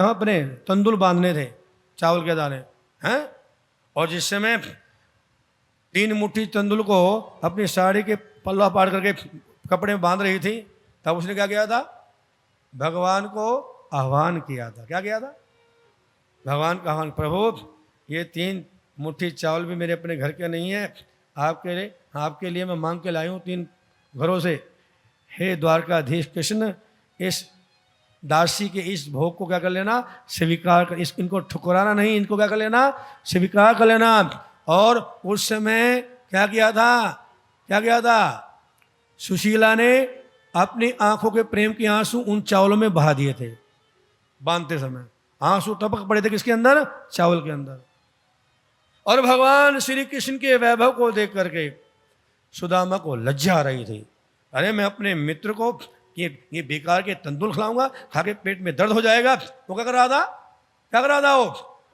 अपने तंदुल बांधने थे, चावल के दाने हैं। और जिस समय 3 मुट्ठी तंदुल को अपनी साड़ी के पल्ला पार करके कपड़े में बांध रही थी, तब उसने क्या किया था, भगवान को आह्वान किया था। क्या किया था, भगवान का आह्वान, प्रभु ये 3 मुट्ठी चावल भी मेरे अपने घर के नहीं है, आपके लिए मैं मांग के लाई हूँ 3 घरों से। हे द्वारकाधीश कृष्ण, इस दासी के इस भोग को क्या कर लेना, स्वीकार कर, इनको ठुकराना नहीं, इनको क्या कर लेना, स्वीकार कर लेना। और उस समय क्या किया था, सुशीला ने अपनी आंखों के प्रेम के आंसू उन चावलों में बहा दिए थे। बांधते समय आंसू टपक पड़े थे किसके अंदर, चावल के अंदर। और भगवान श्री कृष्ण के वैभव को देख करके सुदामा को लज्जा आ रही थी। अरे मैं अपने मित्र को ये बेकार के तंदूर खिलाऊंगा, खा के पेट में दर्द हो जाएगा। वो क्या कर रहा था? क्या कर रहा था?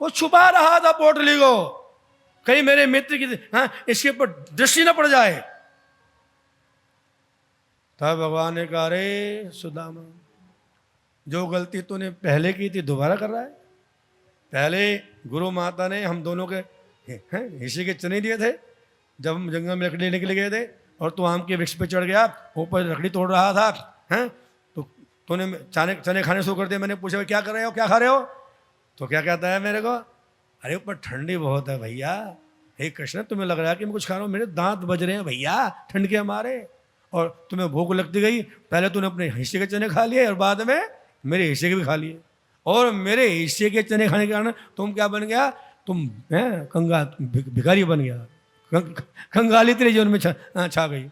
वो छुपा रहा था पोटली को, कहीं मेरे मित्र की इसके ऊपर दृष्टि न पड़ जाए। तब भगवान ने कहा, अरे सुदामा, जो गलती तूने पहले की थी दोबारा कर रहा है। पहले गुरु माता ने हम दोनों के हिस्से के चने दिए थे जब हम जंगल में लकड़ी लेने के लिए गए थे, और तू आम के वृक्ष पे चढ़ गया, ऊपर लकड़ी तोड़ रहा था। हैं तो तूने चने खाने शुरू कर दिए। मैंने पूछा, क्या कर रहे हो, क्या खा रहे हो? तो क्या कहता है मेरे को, अरे ऊपर ठंडी बहुत है भैया। हे कृष्ण, तुम्हें लग रहा है कि मैं कुछ खा रहा हूँ? मेरे दांत बज रहे हैं भैया ठंड के मारे, और तुम्हें भूख लगती गई। पहले तूने अपने हिस्से के चने खा लिए और बाद में मेरे हिस्से के भी खा लिए, और मेरे हिस्से के चने खाने के कारण तुम क्या बन गया? तुम भिखारी बन गया, कंगाली तेरे जीवन में छा गई,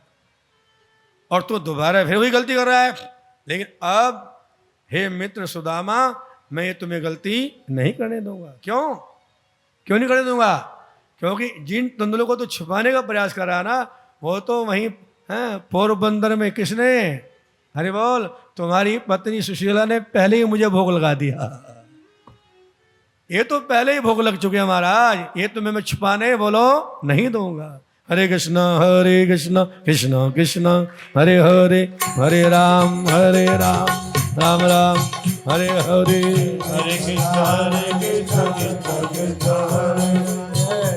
और तू दोबारा फिर वही गलती कर रहा है। लेकिन अब हे मित्र सुदामा, मैं ये तुम्हें गलती नहीं करने दूंगा। क्यों नहीं करने दूंगा? क्योंकि जिन तंदुलों को तो छुपाने का प्रयास कर रहा ना, वो तो वहीं पोरबंदर में किसने, अरे बोल, तुम्हारी पत्नी सुशीला ने पहले ही मुझे भोग लगा दिया। ये तो पहले ही भोग लग चुके हैं महाराज, ये तुम्हें मैं छुपाने बोलो नहीं दूंगा। हरे कृष्ण कृष्ण कृष्ण हरे हरे, हरे राम राम राम हरे हरे। हरे कृष्ण कृष्ण कृष्ण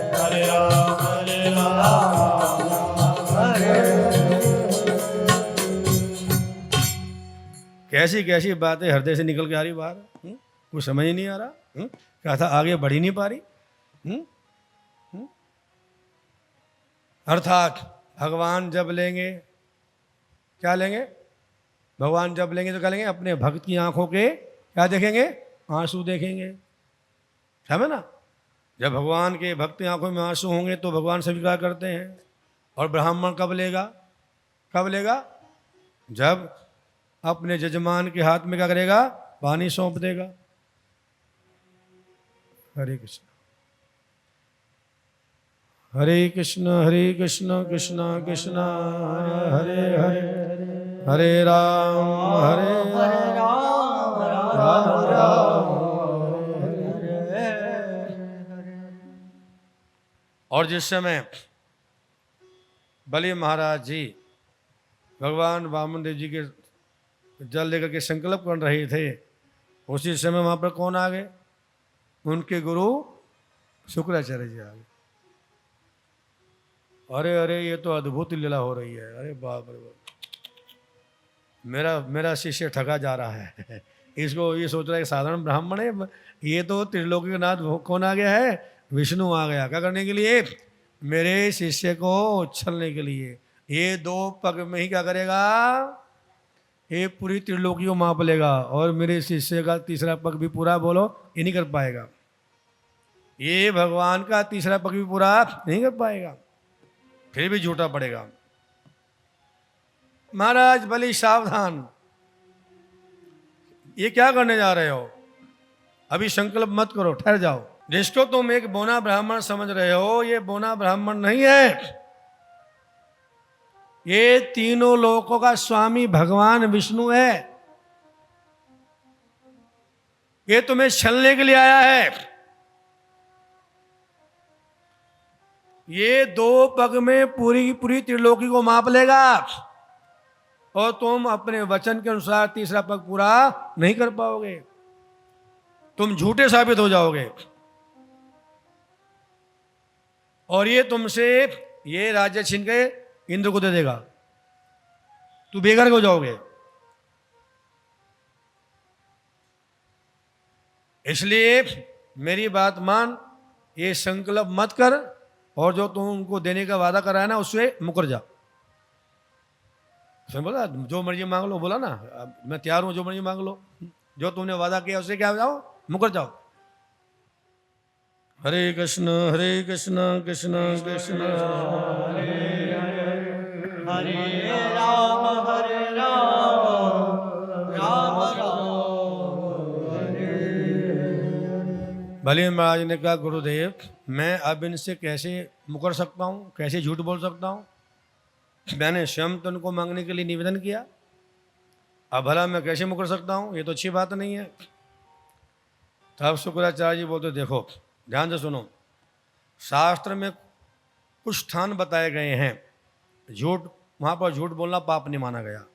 हरे राम कैसी कैसी बातें हृदय से निकल के आ रही बाहर, कुछ समझ ही नहीं आ रहा। क्या था, आगे बढ़ ही नहीं पा रही। अर्थात भगवान जब लेंगे, क्या लेंगे? भगवान जब लेंगे तो क्या लेंगे? अपने भक्त की आंखों के क्या देखेंगे? आंसू देखेंगे। समझे ना? जब भगवान के भक्त की आंखों में आंसू होंगे तो भगवान स्वीकार करते हैं। और ब्राह्मण कब लेगा? कब लेगा? जब अपने जजमान के हाथ में क्या करेगा? पानी सौंप देगा। हरे कृष्ण हरे कृष्ण कृष्ण कृष्ण हरे हरे, हरे राम राम राम। और जिस समय बलि महाराज जी भगवान वामन देव जी के जल लेकर के संकल्प कर रहे थे, उसी समय वहां पर कौन आ गए? उनके गुरु शुक्राचार्य जी आ गए। अरे अरे, ये तो अद्भुत लीला हो रही है। अरे बाप रे बाप, मेरा शिष्य ठगा जा रहा है। इसको ये सोच रहा है कि साधारण ब्राह्मण है, ये तो त्रिलोकी के नाथ कौन आ गया है? विष्णु आ गया। क्या करने के लिए? मेरे शिष्य को उछलने के लिए। ये 2 पग में ही क्या करेगा? ये पूरी त्रिलोकी को माप लेगा, और मेरे शिष्य का तीसरा पग भी पूरा, बोलो, ये नहीं कर पाएगा। ये भगवान का तीसरा पग भी पूरा नहीं कर पाएगा, फिर भी झूठा पड़ेगा। महाराज बलि सावधान, ये क्या करने जा रहे हो? अभी संकल्प मत करो, ठहर जाओ। जिसको तुम एक बोना ब्राह्मण समझ रहे हो, ये बोना ब्राह्मण नहीं है। ये तीनों लोकों का स्वामी भगवान विष्णु है। ये तुम्हें छलने के लिए आया है। ये 2 पग में पूरी पूरी त्रिलोकी को माप लेगा, और तुम अपने वचन के अनुसार तीसरा पग पूरा नहीं कर पाओगे। तुम झूठे साबित हो जाओगे, और ये तुमसे ये राज्य छीन के इंद्र को दे देगा। तू बेघर हो जाओगे। इसलिए मेरी बात मान, ये संकल्प मत कर, और जो तुम उनको देने का वादा करा है ना, उससे मुकर जा। बोला जो मर्जी मांग लो, बोला ना मैं तैयार हूं, जो मर्जी मांग लो। जो तुमने वादा किया उससे क्या हो जाओ? मुकर जाओ। हरे कृष्ण कृष्ण कृष्ण हरे राम राम राम हरे। बलि महाराज ने कहा, गुरुदेव, मैं अब इनसे कैसे मुकर सकता हूँ? कैसे झूठ बोल सकता हूँ? मैंने स्वयं तो उनको मांगने के लिए निवेदन किया, अब भला मैं कैसे मुकर सकता हूँ, ये तो अच्छी बात नहीं है। तब शुक्राचार्य जी बोलते देखो ध्यान से सुनो, शास्त्र में कुछ स्थान बताए गए हैं झूठ, वहाँ पर झूठ बोलना पाप नहीं माना गया।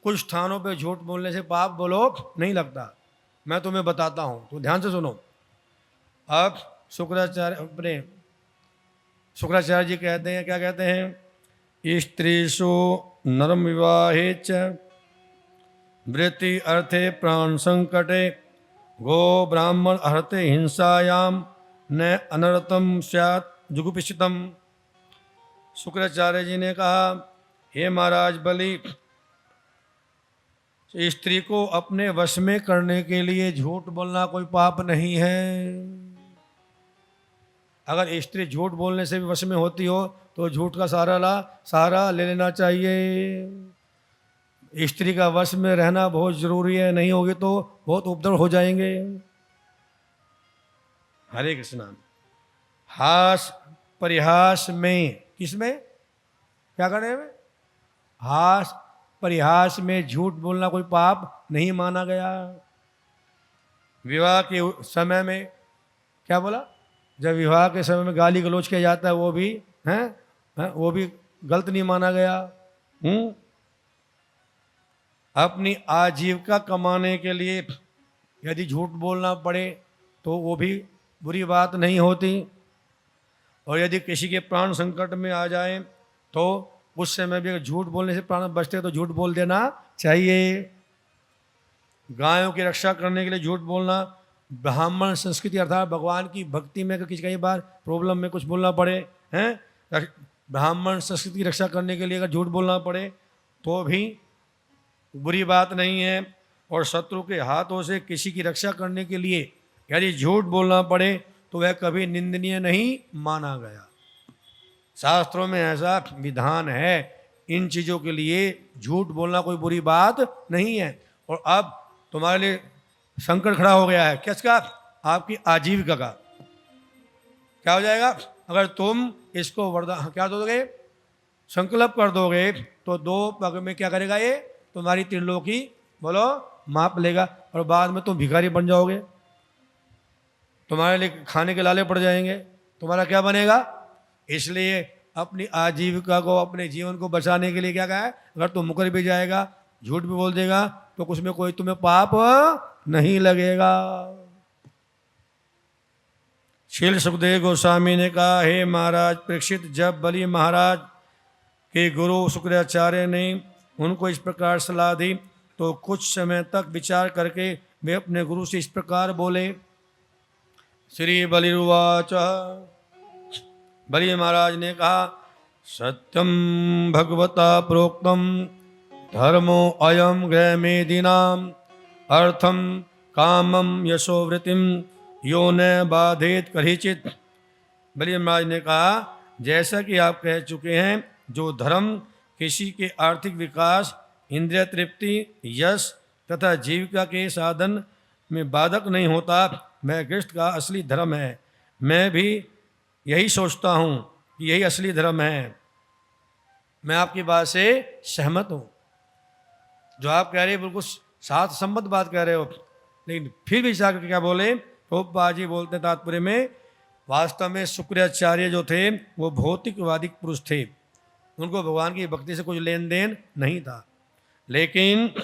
कुछ स्थानों पे झूठ बोलने से पाप बोलो नहीं लगता, मैं तुम्हें बताता हूँ, तो ध्यान से सुनो। अब शुक्राचार्य जी कहते हैं, क्या कहते हैं, स्त्रीषु नरम विवाहे च वृत्ति अर्थे प्राण संकटे गो ब्राह्मण अर्थे हिंसायाम न अनर्थम स्यात् जुगुप्सितम। शुक्राचार्य जी ने कहा, हे महाराज बलि, स्त्री को अपने वश में करने के लिए झूठ बोलना कोई पाप नहीं है। अगर स्त्री झूठ बोलने से भी वश में होती हो तो झूठ का सहारा ले लेना चाहिए। स्त्री का वश में रहना बहुत जरूरी है, नहीं होगी तो बहुत उपद्रव हो जाएंगे। हरे कृष्णा। हास परिहास में, किसमें, क्या करने में, हास परिहास में झूठ बोलना कोई पाप नहीं माना गया। विवाह के समय में क्या बोला, जब विवाह के समय में गाली गलौज किया जाता है वो भी है, वो भी गलत नहीं माना गया। अपनी आजीविका कमाने के लिए यदि झूठ बोलना पड़े तो वो भी बुरी बात नहीं होती, और यदि किसी के प्राण संकट में आ जाए तो उस समय भी अगर झूठ बोलने से प्राण बचते तो झूठ बोल देना चाहिए। गायों की रक्षा करने के लिए झूठ बोलना, ब्राह्मण संस्कृति अर्थात भगवान की भक्ति में अगर किसी कई बार प्रॉब्लम में कुछ बोलना पड़े हैं, ब्राह्मण संस्कृति की रक्षा करने के लिए अगर झूठ बोलना पड़े तो भी बुरी बात नहीं है। और शत्रु के हाथों से किसी की रक्षा करने के लिए यदि झूठ बोलना पड़े तो वह कभी निंदनीय नहीं माना गया। शास्त्रों में ऐसा विधान है, इन चीज़ों के लिए झूठ बोलना कोई बुरी बात नहीं है। और अब तुम्हारे लिए संकट खड़ा हो गया है, किसका, आपकी आजीविका का। क्या हो जाएगा, अगर तुम इसको वरदान क्या दोगे, संकल्प कर दोगे तो 2 पग में क्या करेगा ये, तुम्हारी त्रिलोकी बोलो माप लेगा, और बाद में तुम भिखारी बन जाओगे, तुम्हारे लिए खाने के लाले पड़ जाएंगे, तुम्हारा क्या बनेगा। इसलिए अपनी आजीविका को, अपने जीवन को बचाने के लिए क्या कहा है, अगर तुम मुकर भी जाएगा, झूठ भी बोल देगा तो उसमें कोई तुम्हें पाप नहीं लगेगा। शील सुखदेव गोस्वामी ने कहा, हे महाराज परीक्षित, जब बलि महाराज के गुरु शुक्राचार्य ने उनको इस प्रकार सलाह दी तो कुछ समय तक विचार करके वे अपने गुरु से इस प्रकार बोले। श्री बलिरुवाच, बलि महाराज ने कहा, सत्यम भगवता प्रोक्तम धर्मो अयम गृहमेदिनाम अर्थम कामम यशोवृत्तिम यो न बाधेत कहिचित। बलि महाराज ने कहा, जैसा कि आप कह चुके हैं, जो धर्म किसी के आर्थिक विकास, इंद्रिय तृप्ति, यश तथा जीविका के साधन में बाधक नहीं होता, वह गृहस्थ का असली धर्म है। मैं भी यही सोचता हूँ कि यही असली धर्म है। मैं आपकी बात से सहमत हूँ, जो आप कह रहे हैं बिल्कुल साथ सम्मत बात कह रहे हो, लेकिन फिर भी जाकर क्या बोले, प्रभुपाद जी बोलते तात्पर्य में, वास्तव में शुक्राचार्य जो थे वो भौतिकवादी पुरुष थे, उनको भगवान की भक्ति से कुछ लेन देन नहीं था, लेकिन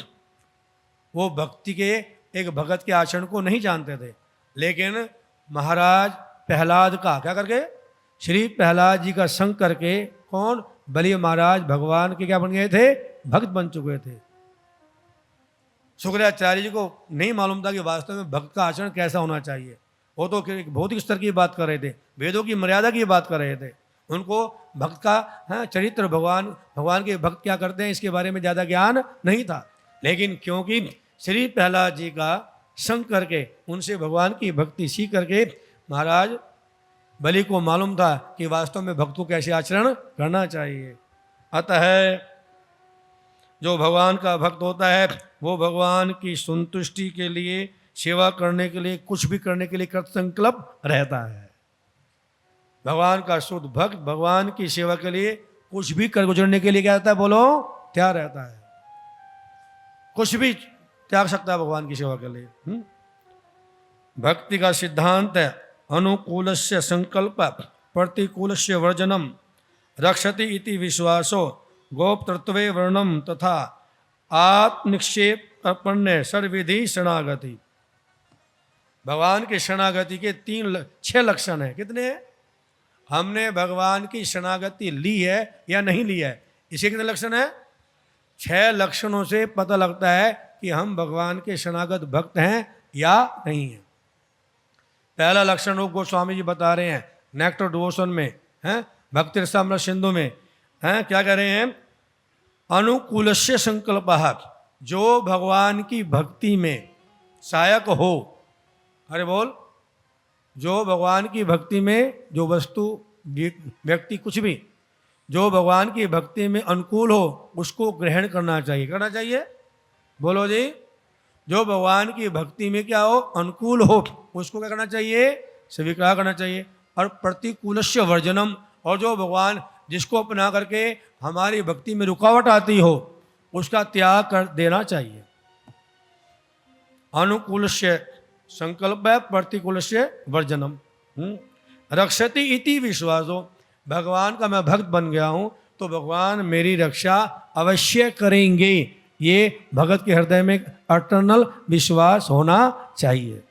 वो भक्ति के एक भगत के आचरण को नहीं जानते थे। लेकिन महाराज प्रहलाद का क्या करके, श्री प्रहलाद जी का संग करके, कौन, बलि महाराज भगवान के क्या बन गए थे, भक्त बन चुके थे। शुक्राचार्य जी को नहीं मालूम था कि वास्तव में भक्त का आचरण कैसा होना चाहिए, वो तो एक भौतिक स्तर की बात कर रहे थे, वेदों की मर्यादा की बात कर रहे थे। उनको भक्त का चरित्र, भगवान के भक्त क्या करते हैं इसके बारे में ज़्यादा ज्ञान नहीं था। लेकिन क्योंकि श्री प्रहलाद जी का संग करके, उनसे भगवान की भक्ति सीख करके महाराज बलि को मालूम था कि वास्तव में भक्त को कैसे आचरण करना चाहिए। अतः जो भगवान का भक्त होता है वो भगवान की संतुष्टि के लिए, सेवा करने के लिए, कुछ भी करने के लिए कृत संकल्प रहता है। भगवान का शुद्ध भक्त भगवान की सेवा के लिए कुछ भी कर गुजरने के लिए क्या रहता है, बोलो, तैयार रहता है। कुछ भी त्याग सकता है भगवान की सेवा के लिए। भक्ति का सिद्धांत है अनुकूलस्य संकल्प प्रतिकूलस्य वर्जनम रक्षति इति विश्वासो गोप्तृत्वे वर्णम तथा आत्मनिक्षेप अर्पण्य सर्वविधि शरणागति। भगवान की शरणागति के 6 लक्षण हैं। कितने हैं? हमने भगवान की शरणागति ली है या नहीं ली है, इसके कितने लक्षण हैं? 6 लक्षणों से पता लगता है कि हम भगवान के शरणागत भक्त हैं या नहीं है। पहला लक्षण रूप गोस्वामी जी बता रहे हैं नेक्टर डिवोशन में, हैं भक्ति रसामृत सिंधु में, हैं क्या कह रहे हैं? अनुकूलस्य संकल्पः, जो भगवान की भक्ति में सहायक हो। अरे बोल, जो भगवान की भक्ति में, जो वस्तु व्यक्ति कुछ भी जो भगवान की भक्ति में अनुकूल हो उसको ग्रहण करना चाहिए। करना चाहिए, बोलो जी। जो भगवान की भक्ति में क्या हो, अनुकूल हो, उसको क्या करना चाहिए? स्वीकार करना चाहिए। और प्रतिकूलस्य वर्जनम, और जो भगवान जिसको अपना करके हमारी भक्ति में रुकावट आती हो उसका त्याग कर देना चाहिए। अनुकूलस्य संकल्प है, प्रतिकूलस्य वर्जनम। रक्षति इति विश्वासो, भगवान का मैं भक्त बन गया हूं तो भगवान मेरी रक्षा अवश्य करेंगे, ये भगत के हृदय में अटर्नल विश्वास होना चाहिए।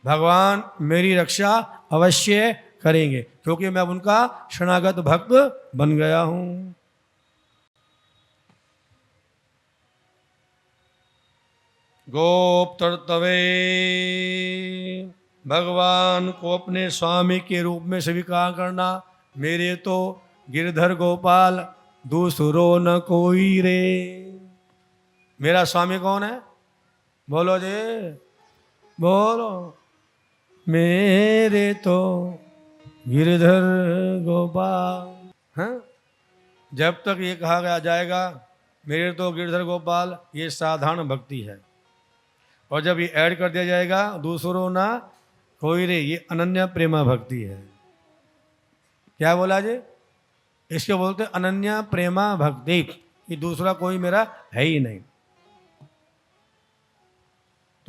भगवान मेरी रक्षा अवश्य करेंगे क्योंकि मैं उनका शरणागत भक्त बन गया हूं। गोप्तर्तवे, भगवान को अपने स्वामी के रूप में स्वीकार करना। मेरे तो गिरधर गोपाल दूसरो न कोई रे। मेरा स्वामी कौन है? बोलो जी, बोलो। मेरे तो गिरधर गोपाल। हाँ, जब तक ये कहा गया जाएगा मेरे तो गिरधर गोपाल, ये साधारण भक्ति है। और जब ये ऐड कर दिया जाएगा दूसरों ना कोई रे, ये अनन्य प्रेमा भक्ति है। क्या बोला जी? इसको बोलते अनन्य प्रेमा भक्ति, कि दूसरा कोई मेरा है ही नहीं।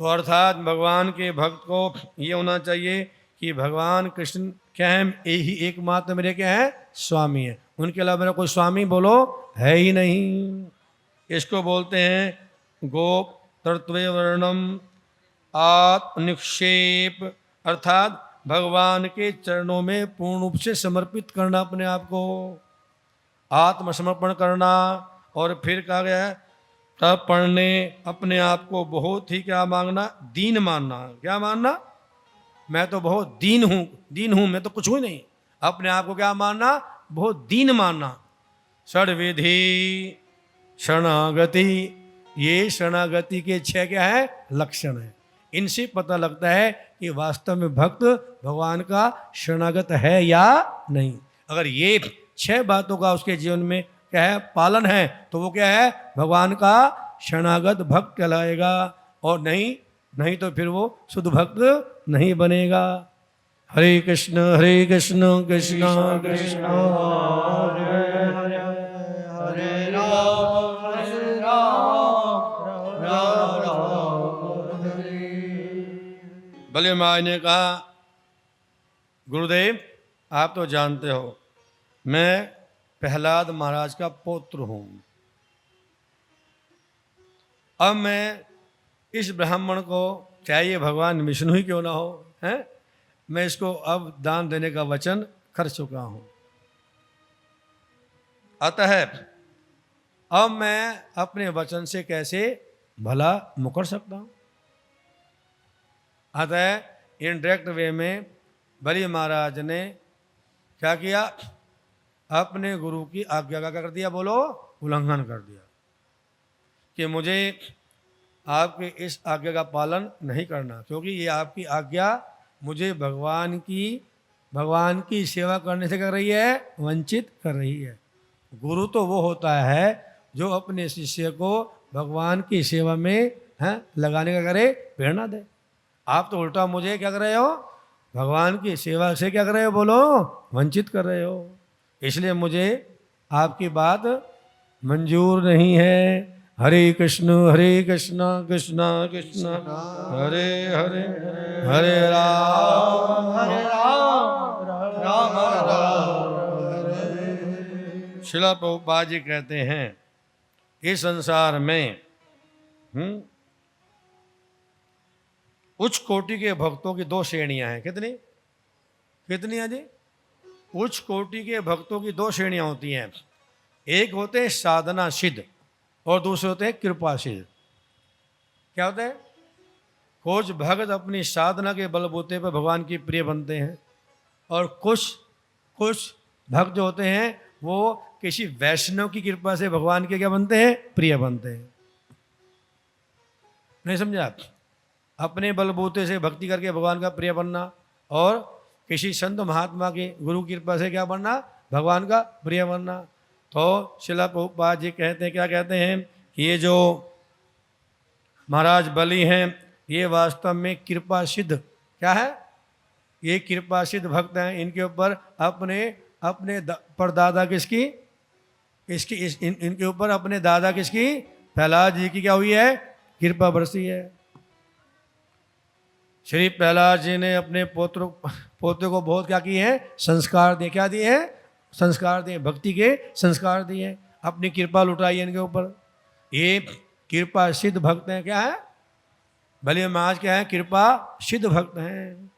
तो अर्थात भगवान के भक्त को ये होना चाहिए कि भगवान कृष्ण क्या है? यही एकमात्र मेरे क्या है? स्वामी है। उनके अलावा मेरा कोई स्वामी बोलो है ही नहीं। इसको बोलते हैं गोप तत्वे वर्णम आत्मनिक्षेप, अर्थात भगवान के चरणों में पूर्ण रूप से समर्पित करना अपने आप को, आत्मसमर्पण करना। और फिर कहा गया है तब पढ़ने अपने आप को बहुत ही क्या मांगना? दीन मानना। क्या मानना? मैं तो बहुत दीन हूँ, मैं तो कुछ हूँ नहीं। अपने आप को क्या मानना? बहुत दीन मानना। षड्विधि शरणागति, ये शरणागति के 6 क्या है? लक्षण है। इनसे पता लगता है कि वास्तव में भक्त भगवान का शरणागत है या नहीं। अगर ये 6 बातों का उसके जीवन में क्या है? पालन है, तो वो क्या है? भगवान का शरणागत भक्त कहलाएगा। और नहीं तो फिर वो शुद्ध भक्त नहीं बनेगा। हरे कृष्ण कृष्ण कृष्ण हरे हरे, हरे राम राम राम हरे। भले माँ ने कहा गुरुदेव आप तो जानते हो मैं प्रहलाद महाराज का पौत्र हूं। अब मैं इस ब्राह्मण को, चाहे ये भगवान विष्णु ही क्यों ना हो, हैं, मैं इसको अब दान देने का वचन कर चुका हूं। अतः अब मैं अपने वचन से कैसे भला मुकर सकता हूं। अतः इनडायरेक्ट वे में बलि महाराज ने क्या किया? अपने गुरु की आज्ञा का कर दिया, बोलो उल्लंघन कर दिया कि मुझे आपके इस आज्ञा का पालन नहीं करना, क्योंकि ये आपकी आज्ञा मुझे भगवान की सेवा करने से कर रही है, वंचित कर रही है। गुरु तो वो होता है जो अपने शिष्य को भगवान की सेवा में लगाने का करे, प्रेरणा दे। आप तो उल्टा मुझे क्या कर रहे हो? भगवान की सेवा से क्या कर रहे हो? बोलो वंचित कर रहे हो। इसलिए मुझे आपकी बात मंजूर नहीं है। हरे कृष्ण कृष्ण कृष्ण हरे हरे, हरे राम हरे राम राम राम हरे। शिला प्रभुपाद जी कहते हैं इस संसार में उच्च कोटि के भक्तों की दो श्रेणियां हैं। कितनी कितनी है जी? उच्च कोटि के भक्तों की दो श्रेणियां होती हैं। एक होते हैं साधना सिद्ध और दूसरे होते हैं कृपा सिद्ध। क्या होते हैं? कुछ भक्त अपनी साधना के बलबूते पर भगवान की प्रिय बनते हैं और कुछ भक्त जो होते हैं वो किसी वैष्णव की कृपा से भगवान के क्या बनते हैं? प्रिय बनते हैं। नहीं समझा आप? अपने बलबूते से भक्ति करके भगवान का प्रिय बनना और किसी संत महात्मा की गुरु की कृपा से क्या बनना? भगवान का प्रिय बनना। तो शिला प्रभुपाद जी कहते हैं, क्या कहते हैं कि ये जो महाराज बलि हैं ये वास्तव में कृपा सिद्ध क्या है? ये कृपा सिद्ध भक्त हैं। इनके ऊपर अपने परदादा किसकी? इनके ऊपर अपने दादा किसकी? प्रहलाद जी की क्या हुई है? कृपा बरसी है। श्री प्रहलाद जी ने अपने पोते को बहुत क्या किए हैं? संस्कार दिए। क्या दिए हैं? संस्कार दिए, भक्ति के संस्कार दिए, अपनी कृपा लुटाई इनके ऊपर। ये कृपा सिद्ध भक्त हैं। क्या है? भले महाराज क्या है? कृपा सिद्ध भक्त हैं।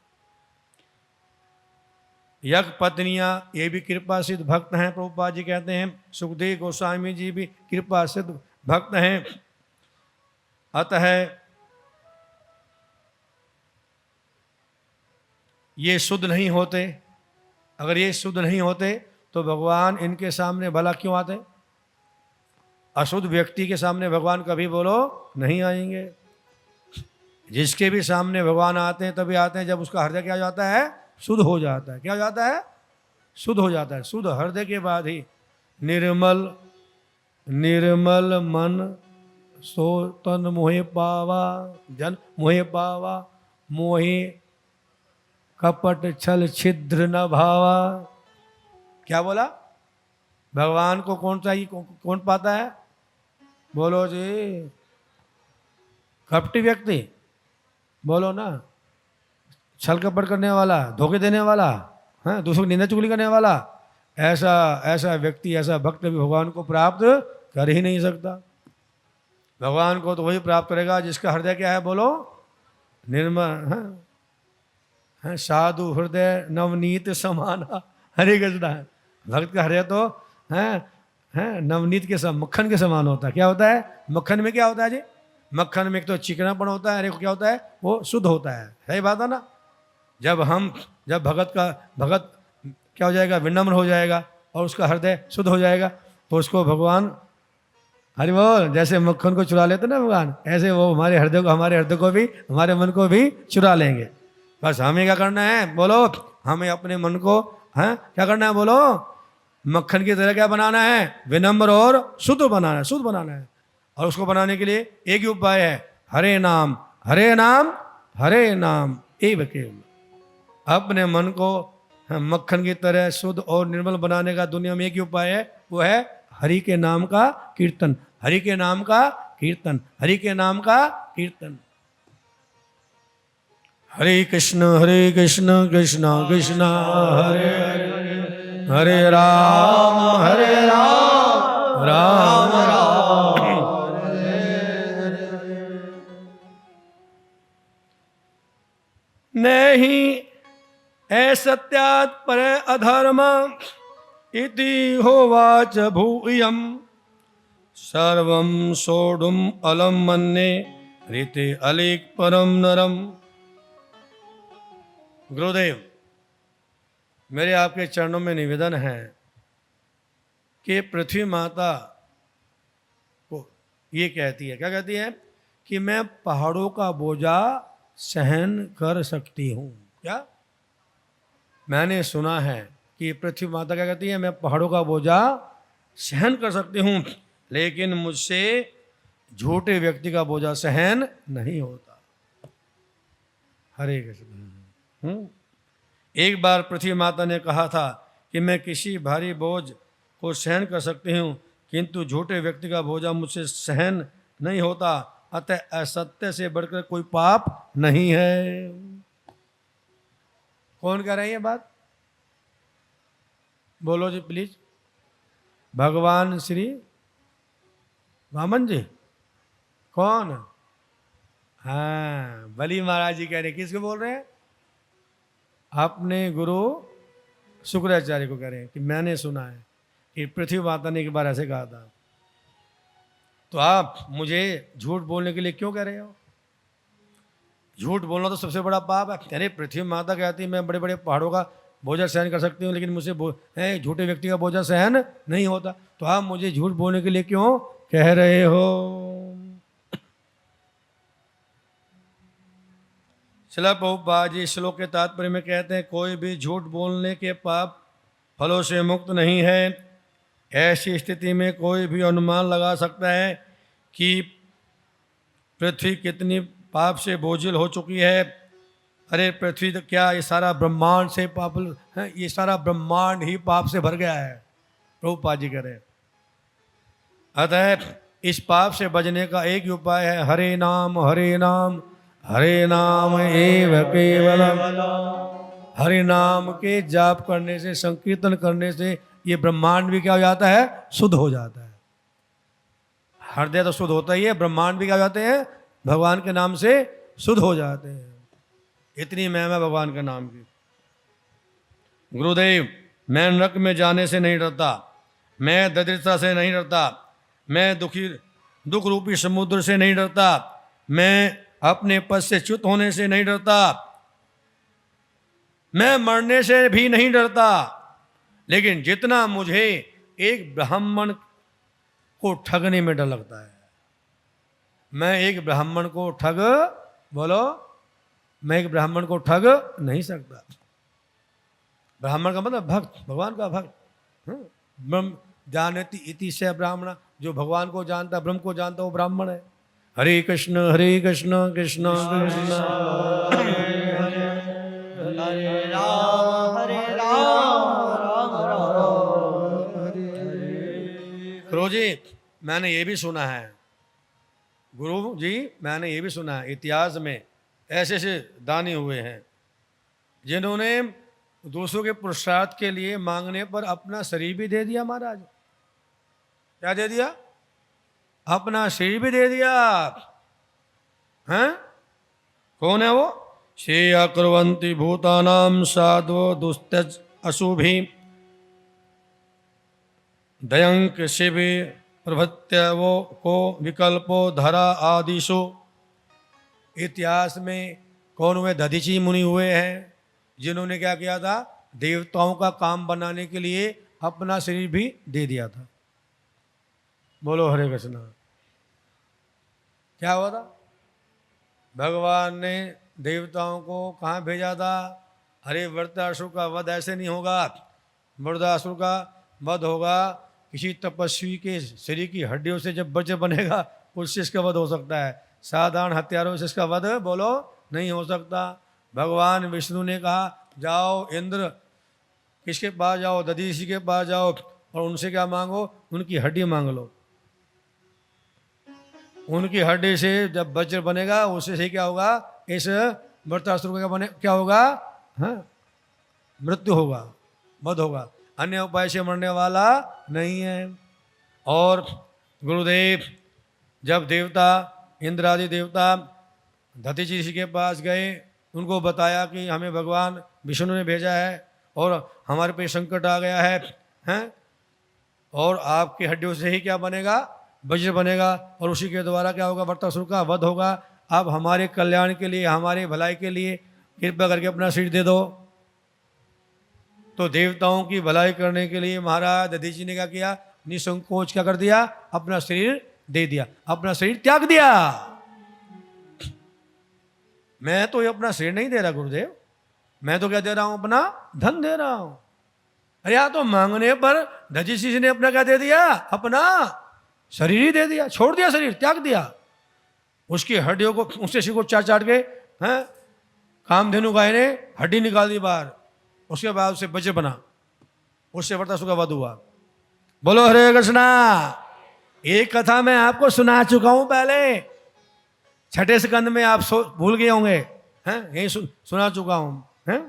यज्ञ पत्नियां ये भी कृपा सिद्ध भक्त हैं। प्रभुपाद जी कहते हैं सुखदेव गोस्वामी जी भी कृपा सिद्ध भक्त हैं। अतः ये शुद्ध नहीं होते। अगर ये शुद्ध नहीं होते तो भगवान इनके सामने भला क्यों आते? अशुद्ध व्यक्ति के सामने भगवान कभी बोलो नहीं आएंगे। जिसके भी सामने भगवान आते हैं तभी आते हैं जब उसका हृदय क्या हो जाता है? शुद्ध हो जाता है। क्या हो जाता है? शुद्ध हो जाता है। शुद्ध हृदय के बाद ही निर्मल मन सो तन मोहे पावा, जन मोहे पावा, मोहे कपट छल छिद्र न भावा। क्या बोला? भगवान को कौन चाहिए? कौन पाता है? बोलो जी। कपटी व्यक्ति बोलो ना, छल कपट करने वाला, धोखे देने वाला, हाँ, दूसरों की निंदा चुगली करने वाला, ऐसा व्यक्ति, ऐसा भक्त भी भगवान को प्राप्त कर ही नहीं सकता। भगवान को तो वही प्राप्त करेगा जिसका हृदय क्या है? बोलो निर्मल, हाँ, साधु हृदय नवनीत समाना। हरे कृष्णा। भक्त का हृदय तो है नवनीत के समान, मक्खन के समान होता है। क्या होता है? मक्खन में क्या होता है जी? मक्खन में एक तो चिकनापन होता है, अरे को क्या होता है? वो शुद्ध होता है। सही बात है ना? जब भगत क्या हो जाएगा? विनम्र हो जाएगा और उसका हृदय शुद्ध हो जाएगा तो उसको भगवान, हरि बोल, जैसे मक्खन को चुरा लेते ना भगवान, ऐसे वो हमारे हृदय को भी, हमारे मन को भी चुरा लेंगे। बस हमें क्या करना है? बोलो, हमें अपने मन को क्या करना है? बोलो, मक्खन की तरह क्या बनाना है? विनम्र और शुद्ध बनाना है, शुद्ध बनाना है। और उसको बनाने के लिए एक ही उपाय है, हरे नाम हरे नाम हरे नाम एव केवल। अपने मन को मक्खन की तरह शुद्ध और निर्मल बनाने का दुनिया में एक ही उपाय है, वो है हरि के नाम का कीर्तन। हरि के नाम का कीर्तन, हरि के नाम का कीर्तन। हरे कृष्ण कृष्ण कृष्ण हरे हरे, हरे राम राम राम नहीं ऐसत्यात् पर अधर्म इति होवाच भूयम् सर्वं सोढुम् अलम मन्ये रीते अलेक परम नरम। गुरुदेव, मेरे आपके चरणों में निवेदन है कि पृथ्वी माता को ये कहती है, क्या कहती है? कि मैं पहाड़ों का बोझा सहन कर सकती हूँ। क्या? मैंने सुना है कि पृथ्वी माता क्या कहती है? मैं पहाड़ों का बोझा सहन कर सकती हूँ, लेकिन मुझसे झूठे व्यक्ति का बोझा सहन नहीं होता। हरे कृष्ण। एक बार पृथ्वी माता ने कहा था कि मैं किसी भारी बोझ को सहन कर सकती हूँ, किंतु झूठे व्यक्ति का भोजन मुझसे सहन नहीं होता। अतः असत्य से बढ़कर कोई पाप नहीं है। कौन कह रहे हैं ये बात? बोलो जी प्लीज। भगवान श्री वामन जी। कौन? हाँ, बली महाराज जी कह रहे हैं। किसको बोल रहे हैं? अपने गुरु शुक्राचार्य को कह रहे हैं कि मैंने सुना है कि पृथ्वी माता ने एक बार ऐसे कहा था। तो आप मुझे झूठ बोलने के लिए क्यों कह रहे हो? झूठ बोलना तो सबसे बड़ा पाप है। अरे पृथ्वी माता कहती है मैं बड़े बड़े पहाड़ों का बोझा सहन कर सकती हूँ, लेकिन मुझसे झूठे व्यक्ति का बोझा सहन नहीं होता। तो आप मुझे झूठ बोलने के लिए क्यों कह रहे हो? श्रील प्रभुपाद जी श्लोक के तात्पर्य में कहते हैं, कोई भी झूठ बोलने के पाप फलों से मुक्त नहीं है। ऐसी स्थिति में कोई भी अनुमान लगा सकता है कि पृथ्वी कितनी पाप से बोझिल हो चुकी है। अरे पृथ्वी तो क्या, ये सारा ब्रह्मांड से पाप है, ये सारा ब्रह्मांड ही पाप से भर गया है। प्रभुपाद जी कह रहे हैं। अतः इस पाप से बचने का एक ही उपाय है, हरे नाम हरे नाम हरे नाम एव केवलम। हरे नाम के जाप करने से, संकीर्तन करने से ये ब्रह्मांड भी क्या हो जाता है? शुद्ध हो जाता है। हृदय तो शुद्ध होता ही है, ब्रह्मांड भी क्या हो जाते हैं? भगवान के नाम से शुद्ध हो जाते हैं। इतनी महिमा भगवान के नाम की। गुरुदेव, मैं नरक में जाने से नहीं डरता, मैं दरिद्रता से नहीं डरता, मैं दुख रूपी समुद्र से नहीं डरता, मैं अपने पद से च्युत होने से नहीं डरता, मैं मरने से भी नहीं डरता। लेकिन जितना मुझे एक ब्राह्मण को ठगने में डर लगता है, मैं एक ब्राह्मण को बोलो, मैं एक ब्राह्मण को ठग नहीं सकता। ब्राह्मण का मतलब भक्त, भगवान का भक्त। ब्रह्म जानति इति से ब्राह्मण, जो भगवान को जानता, ब्रह्म को जानता, वो ब्राह्मण है। हरे कृष्ण कृष्ण कृष्ण हरे राम राम राम गुरु जी मैंने ये भी सुना है, गुरु जी मैंने ये भी सुना है, इतिहास में ऐसे ऐसे दानी हुए हैं जिन्होंने दूसरों के पुरुषार्थ के लिए मांगने पर अपना शरीर भी दे दिया। महाराज क्या दे दिया? अपना शरीर भी दे दिया। हैं? कौन है वो? श्रेया कुर्वन्ति भूतानां साधो दुस्तज अशुभि दयंक शिवि प्रभृत्य वो को विकल्पो धरा आदिशु। इतिहास में कौन हुए? दधीची मुनि हुए हैं, जिन्होंने क्या किया था? देवताओं का काम बनाने के लिए अपना शरीर भी दे दिया था। बोलो हरे कृष्ण। क्या हुआ था? भगवान ने देवताओं को कहाँ भेजा था? अरे वृत्रासुर का वध ऐसे नहीं होगा। वृत्रासुर का वध होगा किसी तपस्वी के शरीर की हड्डियों से जब वज्र बनेगा, उससे इसका वध हो सकता है। साधारण हथियारों से इसका वध बोलो नहीं हो सकता। भगवान विष्णु ने कहा जाओ इंद्र किसके पास जाओ? दधीची के पास जाओ और उनसे क्या मांगो? उनकी हड्डी मांग लो। उनकी हड्डी से जब वज्र बनेगा उससे से क्या होगा? इस वृत्रासुर का क्या होगा? हाँ, मृत्यु होगा, वध होगा। अन्य उपाय से मरने वाला नहीं है। और गुरुदेव जब देवता इंद्र आदि देवता दधीची ऋषि के पास गए, उनको बताया कि हमें भगवान विष्णु ने भेजा है और हमारे पे संकट आ गया है, हैं? और आपकी हड्डियों से ही क्या बनेगा? वज्र बनेगा और उसी के द्वारा क्या होगा? वृत्रासुर का वध होगा। आप हमारे कल्याण के लिए, हमारे भलाई के लिए कृपा करके अपना सिर दे दो। तो देवताओं की भलाई करने के लिए महाराज दधीची ने क्या किया? निसंकोच क्या कर दिया? अपना शरीर दे दिया, अपना शरीर त्याग दिया। मैं तो ये अपना शरीर नहीं दे रहा गुरुदेव, मैं तो क्या दे रहा हूं? अपना धन दे रहा हूं। अरे यहाँ तो मांगने पर दधीची ने अपना क्या दे दिया? अपना शरीर ही दे दिया, छोड़ दिया, शरीर त्याग दिया। उसकी हड्डियों को, उससे को चाट चाट के हैं कामधेनु गाय ने हड्डी निकाल दी बाहर। उसके बाद उससे वज्र बना, उससे वृत्रासुर का वध हुआ। बोलो हरे कृष्णा। एक कथा मैं आपको सुना चुका हूं पहले, छठे स्कंद में, आप भूल गए होंगे, हैं? यही सुना चुका हूं, हैं?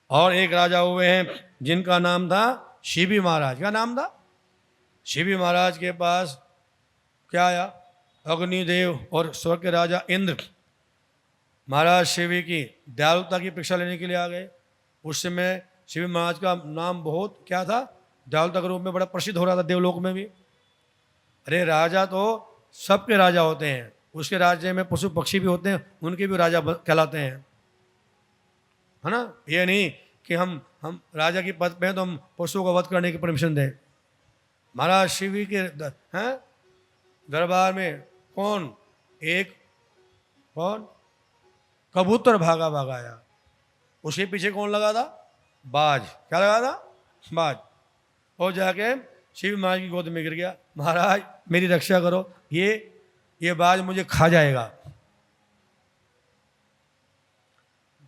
और एक राजा हुए हैं जिनका नाम था शिवी महाराज। क्या नाम था? शिवी महाराज के पास क्या आया? अग्निदेव और स्वर्ग के राजा इंद्र महाराज शिवी की दयालुता की परीक्षा लेने के लिए आ गए। उस समय शिवी महाराज का नाम बहुत क्या था? दयालुता के रूप में बड़ा प्रसिद्ध हो रहा था देवलोक में भी। अरे राजा तो सबके राजा होते हैं, उसके राज्य में पशु पक्षी भी होते हैं, उनके भी राजा कहलाते हैं, है ना? ये नहीं कि हम राजा की पद पे हैं तो हम पशुओं को वध करने की परमिशन दें। महाराज शिवी के हैं दरबार में कौन कबूतर भागा आया, उसके पीछे कौन लगा था? बाज। क्या लगा था? बाज। और जाके शिव महाराज की गोद में गिर गया, महाराज मेरी रक्षा करो, ये बाज मुझे खा जाएगा।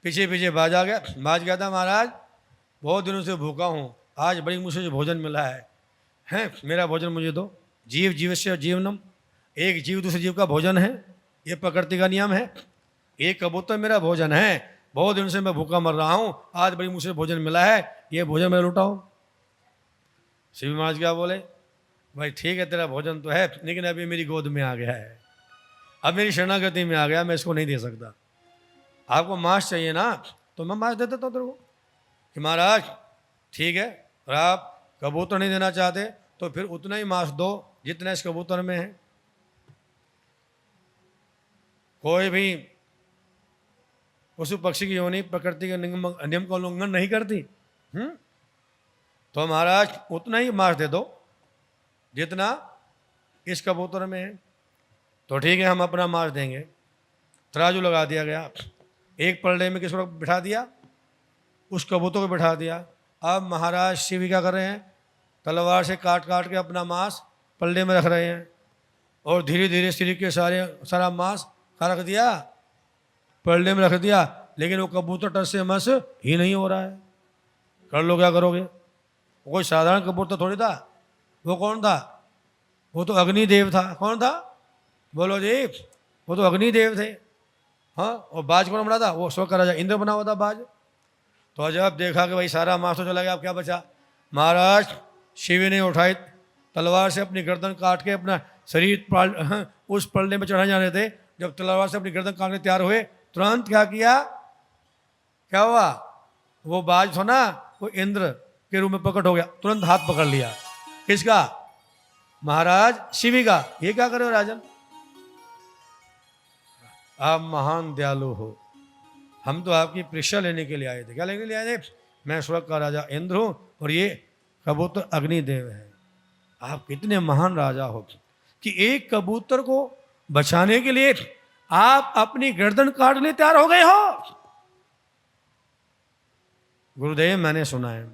पीछे पीछे बाज आ गया। बाज कहता महाराज बहुत दिनों से भूखा हूँ, आज बड़ी मुझे जो भोजन मिला है मेरा भोजन मुझे दो। जीव जीवस्य जीवनम, एक जीव दूसरे जीव का भोजन है, ये प्रकृति का नियम है। एक कबूतर मेरा भोजन है, बहुत दिनों से मैं भूखा मर रहा हूँ, आज बड़ी मुझसे भोजन मिला है, ये भोजन मैं लुटाऊं। शिव महाराज क्या बोले? भाई ठीक है तेरा भोजन तो है, लेकिन अभी मेरी गोद में आ गया है, अब मेरी शरणागति में आ गया, मैं इसको नहीं दे सकता। आपको मांस चाहिए ना, तो मैं मांस दे देता हूँ तेरे को। कि महाराज ठीक है, और आप कबूतर नहीं देना चाहते तो फिर उतना ही मांस दो जितना इस कबूतर में है। कोई भी पशु पक्षी की योनि प्रकृति के नियम का उल्लंघन नहीं करती। तो महाराज उतना ही मांस दे दो जितना इस कबूतर में है। तो ठीक है, हम अपना मांस देंगे। तराजू लगा दिया गया, एक पलड़े में किसको बिठा दिया? उस कबूतर को बिठा दिया। अब महाराज शिव क्या कर रहे हैं? तलवार से काट काट के अपना मांस पलड़े में रख रहे हैं, और धीरे धीरे शरीर के सारा मांस खा रख दिया, पलड़े में रख दिया, लेकिन वो कबूतर टस से मस ही नहीं हो रहा है। कर लो, क्या करोगे? कोई साधारण कबूतर थोड़ी था, वो कौन था? वो तो अग्निदेव था। कौन था? बोलो जी, वो तो अग्निदेव थे। हाँ, और बाज कौन बना था? वो स्वर्ग का राजा इंद्र बना हुआ था बाज। तो जब देखा कि भाई सारा मांस तो चला गया, अब क्या बचा? महाराज शिव ने उठाई तलवार से अपनी गर्दन काट के अपना शरीर उस पलड़े में चढ़ाए जा रहे थे। जब तलवार से अपनी गर्दन काटने तैयार हुए, तुरंत क्या किया? क्या हुआ? वो बाज था ना, वो इंद्र के रूप में प्रकट हो गया, तुरंत हाथ पकड़ लिया। किसका? महाराज शिवी का। ये क्या करे राजन? आप महान दयालु हो, हम तो आपकी परीक्षा लेने के लिए आए थे। क्या लेने के लिए आए थे? मैं स्वर्ग का राजा इंद्र हूं और ये कबूतर अग्निदेव है। आप कितने महान राजा हो कि एक कबूतर को बचाने के लिए आप अपनी गर्दन काटने तैयार हो गए हो। गुरुदेव, मैंने सुना है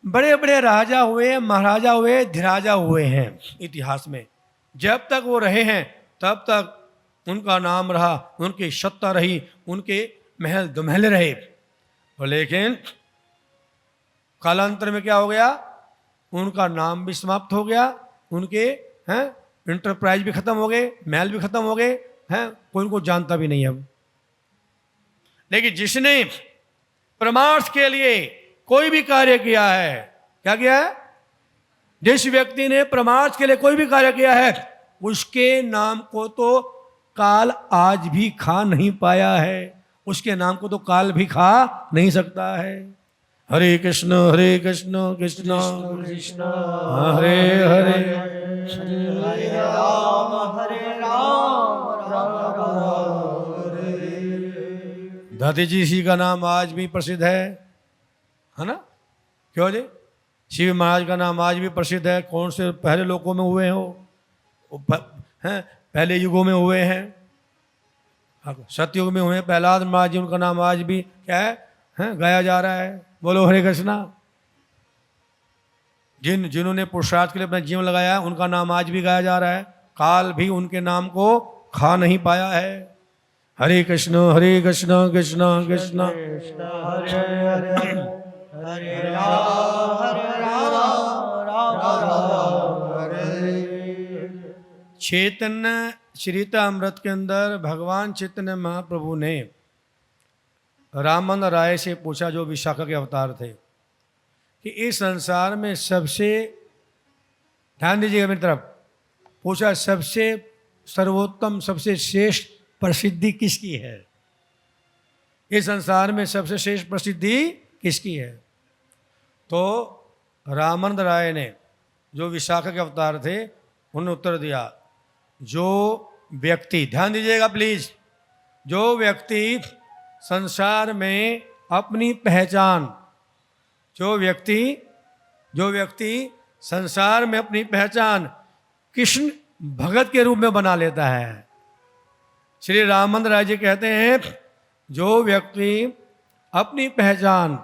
बड़े बड़े राजा हुए, महाराजा हुए, धिराजा हुए हैं इतिहास में। जब तक वो रहे हैं तब तक उनका नाम रहा, उनकी सत्ता रही, उनके महल दुमहल रहे। और लेकिन कालांतर में क्या हो गया? उनका नाम भी समाप्त हो गया, उनके इंटरप्राइज भी खत्म हो गए, महल भी खत्म हो गए, कोई उनको जानता भी नहीं अब। लेकिन जिसने परमार्थ के लिए कोई भी कार्य किया है, क्या किया है? जिस व्यक्ति ने परमार्थ के लिए कोई भी कार्य किया है, उसके नाम को तो काल आज भी खा नहीं पाया है, उसके नाम को तो काल भी खा नहीं सकता है। हरे कृष्ण कृष्ण कृष्ण हरे हरे, हरे राम राम राम हरे। दादी जी का नाम आज भी प्रसिद्ध है ना? क्यों जी? शिव महाराज का नाम आज भी प्रसिद्ध है। कौन से पहले लोकों में हुए हो? पहले युगों में हुए हैं, सतयुग में हुए। प्रहलाद महाराज जी, उनका नाम आज भी क्या है? गाया जा रहा है। बोलो हरे कृष्णा। जिन्होंने पुरुषार्थ के लिए अपना जीवन लगाया, उनका नाम आज भी गाया जा रहा है। काल भी उनके नाम को खा नहीं पाया है। हरे कृष्ण कृष्ण कृष्ण हरे हरे, हरे राम राम राम हरे। चैतन्य चरितामृत के अंदर भगवान चैतन्य महाप्रभु ने रामन राय से पूछा, जो विशाखा के अवतार थे, कि इस संसार में सबसे, ध्यान दीजिएगा मेरी तरफ, पूछा सबसे सर्वोत्तम सबसे श्रेष्ठ प्रसिद्धि किसकी है? इस संसार में सबसे श्रेष्ठ प्रसिद्धि किसकी है? तो रामानंद राय ने, जो विशाखा के अवतार थे, उन्होंने उत्तर दिया, जो व्यक्ति, ध्यान दीजिएगा प्लीज, जो व्यक्ति संसार में अपनी पहचान, जो व्यक्ति संसार में अपनी पहचान कृष्ण भगत के रूप में बना लेता है। श्री रामानंद राय जी कहते हैं, जो व्यक्ति अपनी पहचान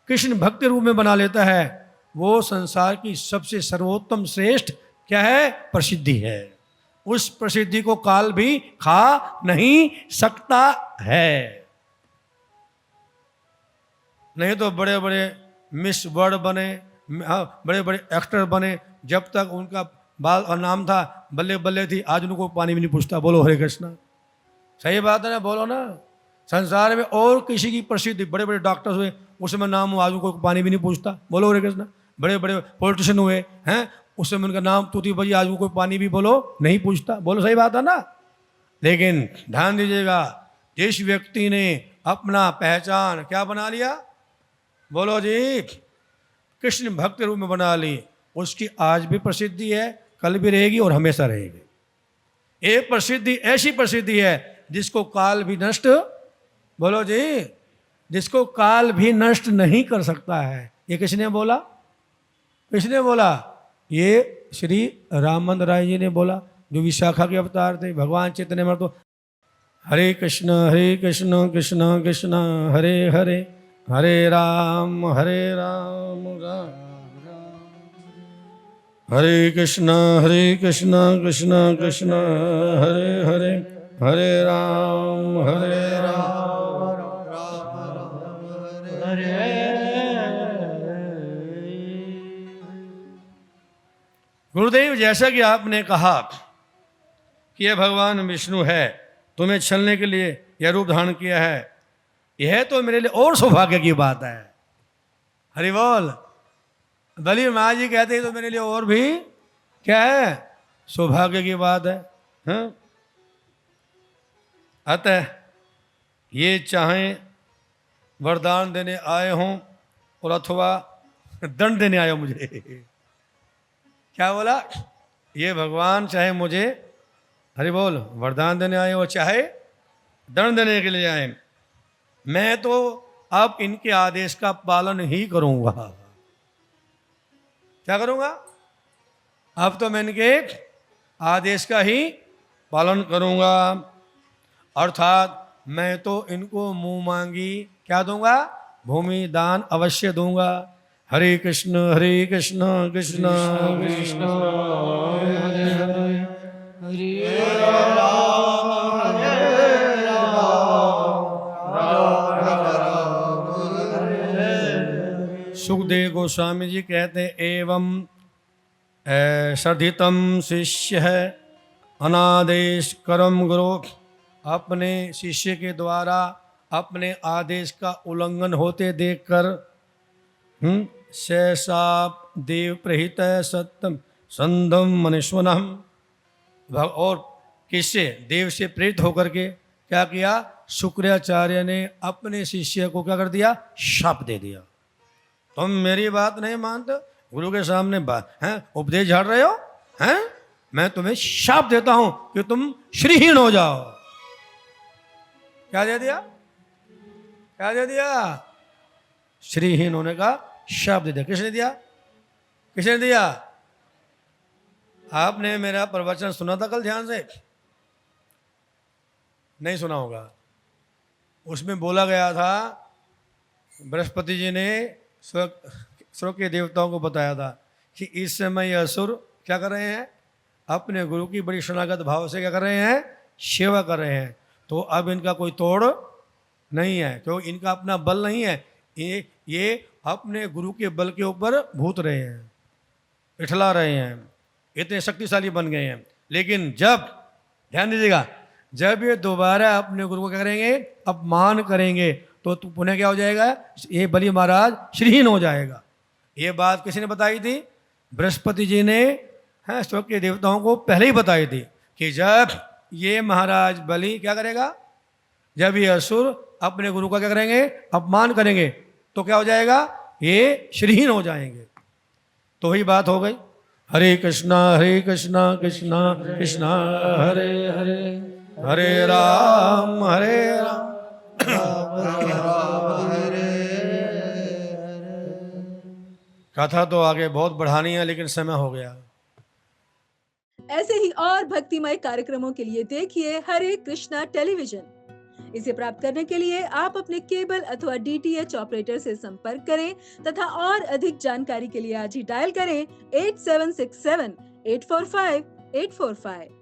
कृष्ण भक्त के रूप में बना लेता है, वो संसार की सबसे सर्वोत्तम श्रेष्ठ क्या है? प्रसिद्धि है। उस प्रसिद्धि को काल भी खा नहीं सकता है। नहीं तो बड़े बड़े मिस वर्ल्ड बने, बड़े बड़े एक्टर बने, जब तक उनका बाल और नाम था बल्ले बल्ले थी, आज उनको पानी भी नहीं पूछता। बोलो हरे कृष्णा, सही बात है ना? बोलो ना। संसार में और किसी की प्रसिद्धि, बड़े बड़े डॉक्टर्स हुए, उसमें नाम हुआ, आज उनको पानी भी नहीं पूछता। बोलो हरे कृष्णा। बड़े बड़े पॉलिटिशियन हुए हैं, उसमें उनका नाम तूती बजी, आज उनको पानी भी बोलो नहीं पूछता। बोलो सही बात है ना? लेकिन ध्यान दीजिएगा, जिस व्यक्ति ने अपना पहचान क्या बना लिया? बोलो जी, कृष्ण भक्त रूप में बना ली, उसकी आज भी प्रसिद्धि है, कल भी रहेगी और हमेशा रहेगी। एक प्रसिद्धि ऐसी प्रसिद्धि है जिसको काल भी नष्ट, बोलो जी, जिसको काल भी नष्ट नहीं कर सकता है। ये किसने बोला? किसने बोला? ये श्री रामानंद राय जी ने बोला, जो विशाखा के अवतार थे। भगवान चैतन्य में तो हरे कृष्ण कृष्ण कृष्ण हरे हरे, हरे राम राम राम हरे कृष्ण कृष्ण कृष्ण हरे हरे, हरे राम हरे। गुरुदेव, जैसा कि आपने कहा कि यह भगवान विष्णु है, तुम्हें छलने के लिए यह रूप धारण किया है, यह तो मेरे लिए और सौभाग्य की बात है। हरि बोल। दलील महाराज जी कहते हैं तो मेरे लिए और भी क्या है? सौभाग्य की बात है, हाँ? अतः ये चाहें वरदान देने आए हों और अथवा दंड देने आए हो मुझे। क्या बोला? ये भगवान चाहे मुझे, हरि बोल, वरदान देने आए हो, चाहे दंड देने के लिए आए, मैं तो अब इनके आदेश का पालन ही करूंगा। क्या करूंगा? अब तो मैं इनके आदेश का ही पालन करूंगा, अर्थात मैं तो इनको मुंह मांगी क्या दूंगा? भूमि दान अवश्य दूंगा। हरे कृष्ण कृष्ण कृष्ण हरे हरे, हरे सुखदेव गोस्वामी जी कहते हैं, एवं सर्धितम शिष्य है अनादेश करम गुरु, अपने शिष्य के द्वारा अपने आदेश का उल्लंघन होते देखकर शैसाप देव प्रहित सत्यम संदम मनुष्वनम, और किससे? देव से प्रेरित होकर के क्या किया? शुक्राचार्य ने अपने शिष्य को क्या कर दिया? शाप दे दिया। तुम मेरी बात नहीं मानते, गुरु के सामने बात है उपदेश झाड़ रहे हो, हैं? मैं तुम्हें शाप देता हूं कि तुम श्रीहीन हो जाओ। क्या दे दिया? क्या दे दिया? श्रीहीन होने का शाप दे दिया। किसने दिया? किसने दिया? आपने मेरा प्रवचन सुना था कल ध्यान से? नहीं सुना होगा। उसमें बोला गया था, बृहस्पति जी ने स्वर्ग के देवताओं को बताया था कि इस समय यह असुर क्या कर रहे हैं? अपने गुरु की बड़ी शरणागत भाव से क्या कर रहे हैं? सेवा कर रहे हैं। तो अब इनका कोई तोड़ नहीं है, क्योंकि इनका अपना बल नहीं है। ये अपने गुरु के बल के ऊपर भूत रहे हैं, इठला रहे हैं, इतने शक्तिशाली बन गए हैं। लेकिन जब, ध्यान दीजिएगा, जब ये दोबारा अपने गुरु को क्या करेंगे, अपमान करेंगे, तो पुनः क्या हो जाएगा, ये बलि महाराज श्रीहीन हो जाएगा। ये बात किसी ने बताई थी? बृहस्पति जी ने स्वर्ग के देवताओं को पहले ही बताई थी कि जब ये महाराज बलि क्या करेगा, जब ये असुर अपने गुरु का क्या करेंगे, अपमान करेंगे, तो क्या हो जाएगा, ये श्रीहीन हो जाएंगे। तो वही बात हो गई। हरे कृष्णा कृष्णा कृष्णा हरे हरे, हरे राम कथा तो आगे बहुत बढ़ानी है, लेकिन समय हो गया। ऐसे ही और भक्तिमय कार्यक्रमों के लिए देखिए हरे कृष्णा टेलीविजन। इसे प्राप्त करने के लिए आप अपने केबल अथवा DTH ऑपरेटर से संपर्क करें तथा और अधिक जानकारी के लिए आज ही डायल करें 8767 845 845।